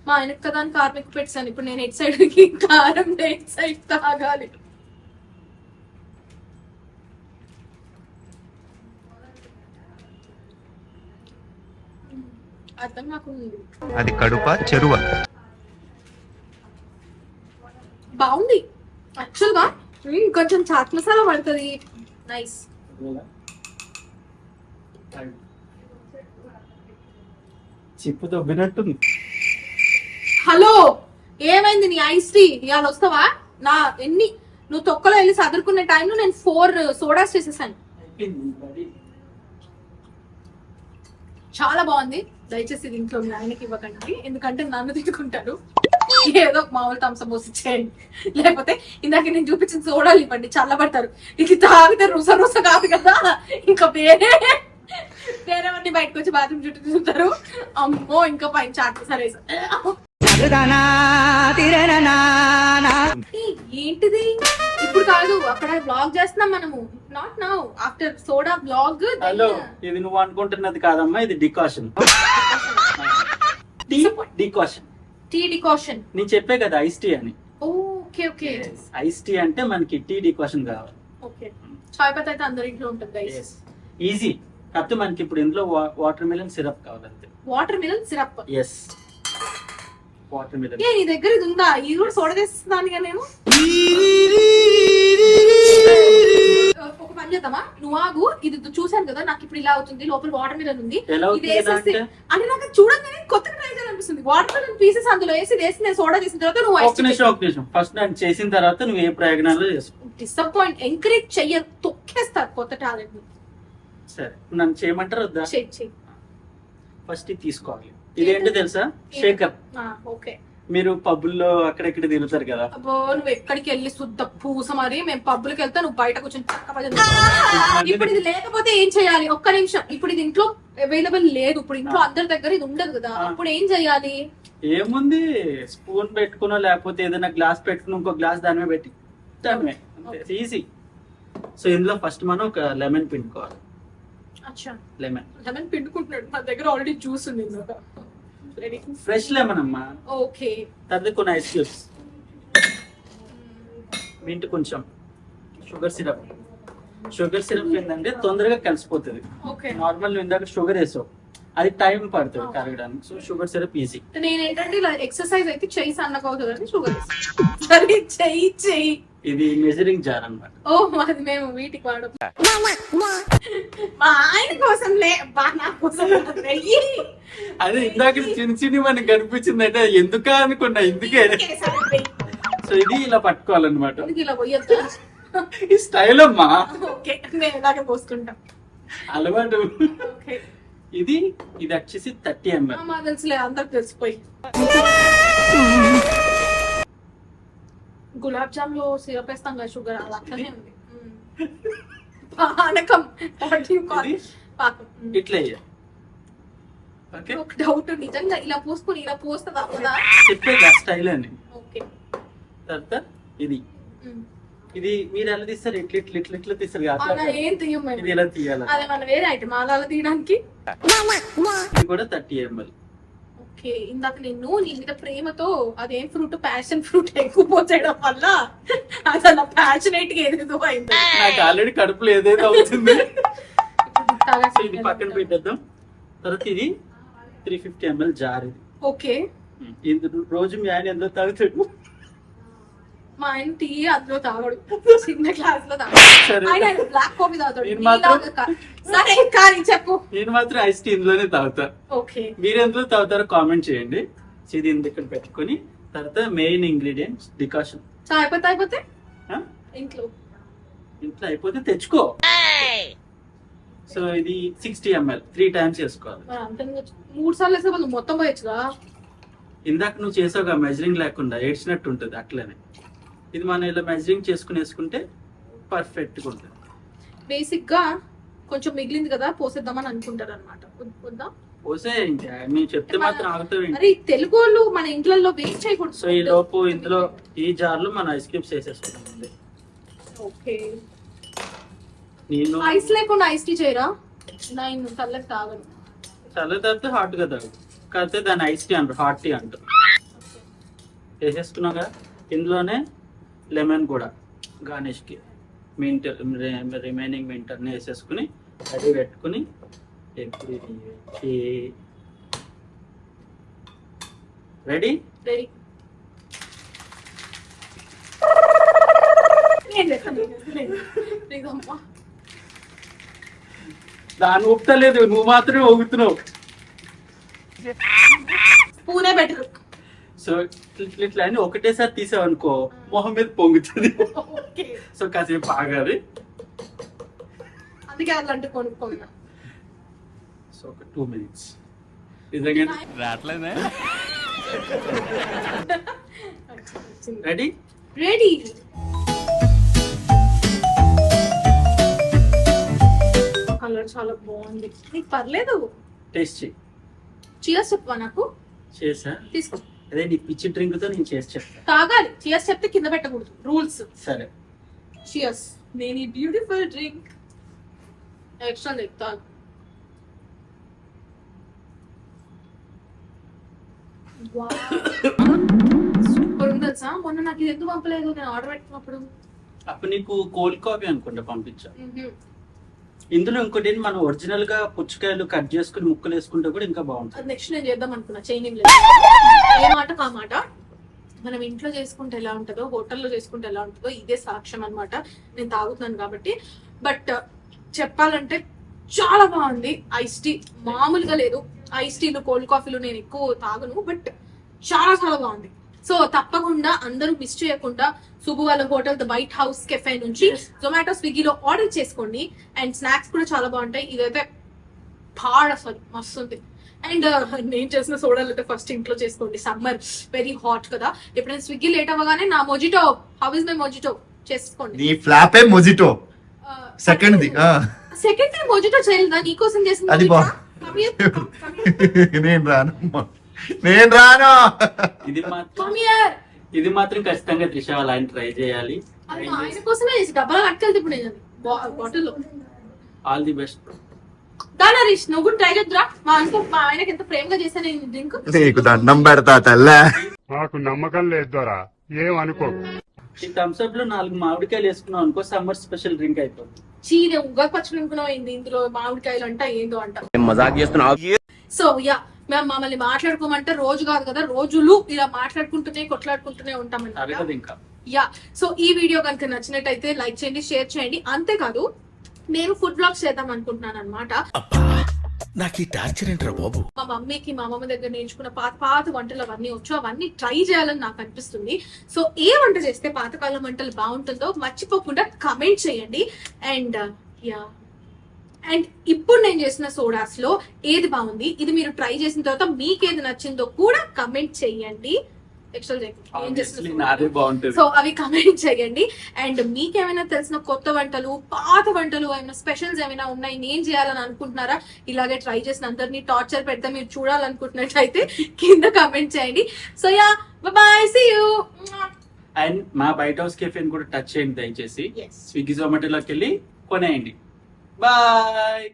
మా ఆయనకు కదా అని కారం ఎక్కువ పెట్టాను. ఇప్పుడు నేను ఎట్ సైడ్ కి కారం ఎట్ సైడ్ తాగాలి. అర్థం కాకుండా అది కడుప చెరువ బాగుంది. యాక్చువల్ గా కొంచెం చాట్ మసాలా పడుతుంది. నైస్. చిప్పు దొబ్బినట్టుంది. హలో, ఏమైంది నీ ఐస్ టీ? ఇవాళ వస్తావా? నువ్వు తొక్కలో వెళ్ళి చదువుకునే టైంలో నేను 4 సోడాస్ చేసేసాను. చాలా బాగుంది. దయచేసి ఇది ఇంట్లో మీ ఆయనకి ఇవ్వకండి, ఎందుకంటే నన్ను తిట్టుకుంటారు. ఏదో మామూలు థమ్స్అప్ పోసి ఇచ్చేయండి, లేకపోతే ఇందాక నేను చూపించిన సోడాలు ఇవ్వండి, చల్లబడతారు. ఇది తాగితే రుస కాదు కదా, ఇంకా వేరేవన్నీ బయటకు వచ్చి బాత్రూమ్ చుట్టూ చూస్తారు. అమ్మో, ఇంకా పైన చాట్ సరే. ఏంటిది? ఇప్పుడు కాదు, అక్కడ బ్లాగ్ చేస్తున్నాం మనము. Not now, after soda blog. Hello, ఇది నువ్వు అనుకుంటున్నది కాదమ్మా, ఇది డికాషన్. Decoction, tea decoction. నేను చెప్పే కదా ఐస్ టీ అని. ఓకే ఓకే, ఐస్ టీ అంటే మనకి టీ డికాషన్ కావాలి. ఓకే. చాయ్ పత్తి అయితే అందరి ఇంట్లో ఉంటుంది గైస్. ఈజీ. కాకపోతే మనకి ఇప్పుడు ఇందులో వాటర్ మిలన్ సిరప్ కావాలంతే. Watermelon syrup. Yes, watermelon. నీ దగ్గర ఇది ఉందా? ఇది కూడా సోడా చేస్తున్నాను కదా నేను. ఒక పని చేద్దామా, నువ్వు ఆగు. ఇది చూసాను కదా, నాకు ఇప్పుడు ఇలా అవుతుంది, లోపల వాటర్ మిలన్ ఉంది. ఇది వేసేసి అంటే నాకు చూడంగానే కొత్తగా ట్రై చేయాలనిపిస్తుంది. వాటర్ మిలన్ పీసెస్ అందులో వేసి నేను సోడా చేసిన తర్వాత నువ్వు ఒక నిమిషం ఫస్ట్ నేను చేసిన తర్వాత నువ్వు ఏ ప్రయోజనాలు చేసుకో. డిసప్పాయింట్, ఎంకరేజ్ చెయ్యరు, తొక్కేస్తారు కొత్త టాలెంట్. సరే, నన్ను చేయమంటారు వద్దా? చెయ్యి. ఫస్ట్ ఇది తీసుకోవాలి. ఇదేంటో తెలుసా? షేకర్. ఓకే. మీరు పబ్బుల్లో అక్కడెక్కడ తిరుగుతారు కదా. అబ్బో, నువ్వు ఎక్కడికి వెళ్ళి శుద్ధ పూస. మరి మేము పబ్బులకి వెళ్తా, నువ్వు బయట కూర్చొని ఇప్పుడు ఇది లేకపోతే ఏం చేయాలి? ఒక్క నిమిషం. ఇప్పుడు ఇది ఇంట్లో అవైలబుల్ లేదు, ఇప్పుడు ఇంట్లో అందరి దగ్గర ఇది ఉండదు కదా, అప్పుడు ఏం చేయాలి? ఏముంది, స్పూన్ పెట్టుకునో లేకపోతే ఏదైనా గ్లాస్ పెట్టుకుని ఇంకో గ్లాస్ దాని మీద పెట్టి దాని ఈజీ. సో ఇందులో ఫస్ట్ మనం ఒక లెమన్ పిండుకోవాలి. లెమన్ పిండుకుంటున్నాడు, నా దగ్గర ఆల్రెడీ జ్యూస్ ఉంది. ఫ్రెష్ లెమన్ అమ్మా. ఓకే. తర్వాత కొన్ని ఐస్ క్యూబ్స్, మింట్, కొంచెం షుగర్ సిరప్. షుగర్ సిరప్ ఏంటంటే తొందరగా కలిసిపోతుంది. నార్మల్ ఇందాక షుగర్ వేసావు, అది టైం పడుతుంది కరగడానికి. So sugar syrup easy. నేనేంటంటే ఇలా ఎక్సర్సైజ్ అయితే చెయ్యి సన్నగా అవుతుంది, షుగర్ సరే చెయ్యి. ఇది మెజరింగ్ జార్ అన్నమాట. ఓ, అది మేము వీటికి వాడము. మా ఆయన కోసం నా కోసం అదే ఇందాక చిన్న మనకి కనిపించింది అంటే ఎందుకా అనుకున్నా, ఇందుకే. సో ఇది ఇలా పట్టుకోవాలన్నమాట. ఇలా పోయొద్దా? ఈ స్టైల్ అమ్మా. ఓకే, నేను ఇలాగే పోసుకుంటాం, అలవాటు. ఇది వచ్చేసి 30 ml. మా తెలుసులే, అందరికి తెలిసిపోయి. గులాబ్ జామ్ లో సిరప్ వేస్తాం కదా, షుగర్ అలానే ఉంది. పానకం, పాకం. ఇట్లా ఒక డౌట్, నిజంగా ఇలా పోసుకుని ఇలా పోస్తుందా? చెప్పేది స్టైల్ అని. ఓకే. తర్వాత ఇది మీరు ఎలా తీస్తారు? ఇట్లా తీస్తారు కదా, ఏం తీయం ఇది ఎలా తీయాలి? అదే మన వేరే ఐటమ్ అలా తీయడానికి. ఇది కూడా 30 ml. ఓకే. ఇందాక నేను నీ మీద ప్రేమతో అదేం ఫ్రూట్, ప్యాషన్ ఫ్రూట్ ఎక్కువ పోసేయడం వల్ల అసలు ప్యాషనేట్ గా ఏదేదో అయింది. నాకు ఆల్రెడీ కడుపులో ఏదేదో అవుతుంది. ఇది పక్కన పెట్టేద్దాం. తర్వాత ఇది 350 ml జార్. ఇది ఓకే. ఇది రోజు మీ ఆయన ఎందులో తాగుతాడు? మా ఆయన టీ అందులో తాగడు, చిన్న గ్లాస్ లో తాగడు. బ్లాక్ కాఫీ తాగుతాడు. సరే కానీ చెప్పు. నేను మాత్రం ఐస్ టీ ఇందులోనే తాగుతా. ఓకే. మీరు ఎందులో తాగుతారో కామెంట్ చేయండి. ఇది ఇక్కడ పెట్టుకుని తర్వాత మెయిన్ ఇంగ్రీడియంట్స్ డికాషన్. అయిపోతే ఇంట్లో అయిపోతే తెచ్చుకో. సో ఇది 60 ml 3 times చేసుకోవాలి. 3 సార్లు వేసే వాళ్ళు మొత్తం పోయొచ్చుగా. ఇందాక నువ్వు చేసావుగా మెజరింగ్ లేకుండా ఏడ్చినట్టు ఉంటుంది, అట్లనే ఇది మనం ఇలా మెజరింగ్ చేసుకుని వేసుకుంటే పర్ఫెక్ట్ గా ఉంటుంది. బేసిక్ గా కొంచెం మిగిలింది కదా, పోసేద్దామని అనుకుంటారు అనమాట. పోసే మేము చెప్తే మాత్రం ఆగుతావు. మరి తెలుగు వాళ్ళు మన ఇంట్లో వేస్ట్ చేయకూడదు. సో ఈ లోపు ఇందులో ఈ జార్ లో మన ఐస్ క్యూబ్స్ వేసేసుకుంటుంది. ఓకే. నేను ఐస్ లేకుండా ఐస్ టీ చేయరా? నేను చల్లకి తాగను. చల్ల తాగితే హాట్ గా తాగు, కాకపోతే దాని ఐస్ టీ అంటారు, హాట్ టీ అంటారు. వేసేసుకున్నాగా ఇందులోనే లెమన్ కూడా గార్నిష్ కి మింట్, రిమైనింగ్ మింట్ అన్ని వేసేసుకుని అది పెట్టుకుని రెడీ. ప్లీజ్ దాన్ని ఊపుతలేదు, నువ్వు మాత్రమే ఊగుతున్నావు. స్పూనే బెటర్. సో ఇట్లా అని ఒకటేసారి తీసావనుకో మొహం మీద పొంగుతుంది. ఓకే, సో కాసేపు ఆగాలి. అందుకే అలాంటి కొనుక్కున్నా. సో ఒక 2 minutes నిజంగా. రావట్లేదే. రెడీ? రెడీ. కలర్ చాలా బాగుంది. నీకు పర్లేదు. టేస్ట్ చేయి. చియర్స్ చెప్పవా నాకు? చేసా. తీసుకో. అదే నీ పిచ్చి డ్రింక్ తో నేను చేసి చెప్తా. తాగాలి. చియర్స్ చెప్తే కింద పెట్టకూడదు, రూల్స్. సరే. చియర్స్. నేను ఈ బ్యూటిఫుల్ డ్రింక్ ఎక్స్ట్రా చెప్తాను. సూపర్ ఉంది తెలుసా. మొన్న నాకు ఇది ఎందుకు పంపలేదు నేను ఆర్డర్ పెట్టినప్పుడు? అప్పుడు నీకు కోల్డ్ కాఫీ అనుకుంటా పంపించా. ఇందులో ఇంకోటి ఏంటి, మనం ఒరిజినల్ గా పుచ్చకాయలు కట్ చేసుకుని ముక్కలు వేసుకుంటే కూడా ఇంకా బాగుంటుంది. అది నెక్స్ట్ నేను చేద్దాం అనుకున్నా, చైనింగ్ లేదు. ఏ మాట కా మాట. మనం ఇంట్లో చేసుకుంటే ఎలా ఉంటుందో, హోటల్లో చేసుకుంటే ఎలా ఉంటుందో ఇదే సాక్ష్యం అన్నమాట. నేను తాగుతున్నాను కాబట్టి. బట్ చెప్పాలంటే చాలా బాగుంది. ఐస్ టీ మామూలుగా లేదు. ఐస్ టీలు కోల్డ్ కాఫీలు నేను ఎక్కువ తాగను, బట్ చాలా చాలా బాగుంది. సో తప్పకుండా అందరూ మిస్ చేయకుండా సుబ్బు వాళ్ళ hotel the white house cafe నుంచి జొమాటో స్విగ్గీలో ఆర్డర్ చేసుకోండి. అండ్ స్నాక్స్ కూడా చాలా బాగుంటాయి. ఇదైతే పాడ్ అసలు మస్తు ఉంది. అండ్ నేను చేసిన సోడాలు అయితే ఫస్ట్ ఇంట్లో చేసుకోండి. సమ్మర్ వెరీ హాట్ కదా. ఎప్పుడైనా స్విగ్గీ లేట్ అవ్వగానే నా mojito, how is my mojito చేసుకోండి. నీ ఫ్లాపే mojito second the second time mojito చేయలేదా? నీకోసం చేసిన అది mojito. బా- Come here, come here. నేను రాను నేను రాను. ఇది మాత్రం Come here. ఇది మాత్రం ఖచ్చితంగా త్రిష అలా ట్రై చేయాలి. అది మా ఆయన కోసమే చేసి డబ్బా కట్టుకెళ్తే ఇప్పుడు నేను బాటిల్లో. All the best. దాని హరీష్ నువ్వు కూడా ట్రై చేద్దురా. మా ఆయనకి ఎంత ప్రేమగా చేశాను నేను డ్రింక్. నీకు దండం పెడతా తల్లే. నాకు నమ్మకం లేదు దొరా, ఏమనుకో. ఈ థమ్స్ అప్ లో 4 మామిడికాయలు వేసుకున్నాం అనుకో, సమ్మర్ స్పెషల్ డ్రింక్ అయిపోతుంది. చీర ఉగాది పచ్చడి అనుకున్నావు ఏంది, ఇందులో మామిడికాయలు అంట ఏందో అంట. సో యా, మేము మమ్మల్ని మాట్లాడుకోమంటే రోజు కాదు కదా, రోజులు ఇలా మాట్లాడుకుంటూనే కొట్లాడుకుంటూనే ఉంటామన్నమాట. అడగదు ఇంకా. యా, సో ఈ వీడియో కనుక నచ్చినట్టయితే లైక్ చేయండి, షేర్ చేయండి. అంతేకాదు నేను ఫుడ్ బ్లాగ్స్ చేద్దాం అనుకుంటున్నాను అనమాట. నాకు ఈ టార్చర్ ఏంట్రా బాబు. మా మమ్మీకి మా అమ్మమ్మ దగ్గర నేర్చుకున్న పాత పాత వంటలు అవన్నీ వచ్చు, అవన్నీ ట్రై చేయాలని నాకు అనిపిస్తుంది. సో ఏ వంట చేస్తే పాతకాలం వంటలు బాగుంటుందో మర్చిపోకుండా కమెంట్ చేయండి. అండ్ యా, అండ్ ఇప్పుడు నేను చేసిన సోడాస్ లో ఏది బాగుంది, ఇది మీరు ట్రై చేసిన తర్వాత మీకేది నచ్చిందో కూడా కమెంట్ చేయండి. Obviously నాదే బాగుంటుంది. సో అవి కమెంట్ చేయండి. అండ్ మీకేమైనా తెలిసిన కొత్త వంటలు, పాత వంటలు, ఏమైనా స్పెషల్స్ ఏమైనా ఉన్నాయి, నేను చేయాలని అనుకుంటున్నారా? ఇలాగే ట్రై చేసిన అందరినీ టార్చర్ పెడితే మీరు చూడాలనుకుంటున్నట్టయితే కింద కమెంట్ చేయండి. So ya, bye, see you. And మా బైట్ హౌస్ కెఫేని కూడా టచ్ చేయండి దయచేసి. Yes. స్విగ్గీ జొమాటోలోకి వెళ్ళి కొనేయండి. బాయ్.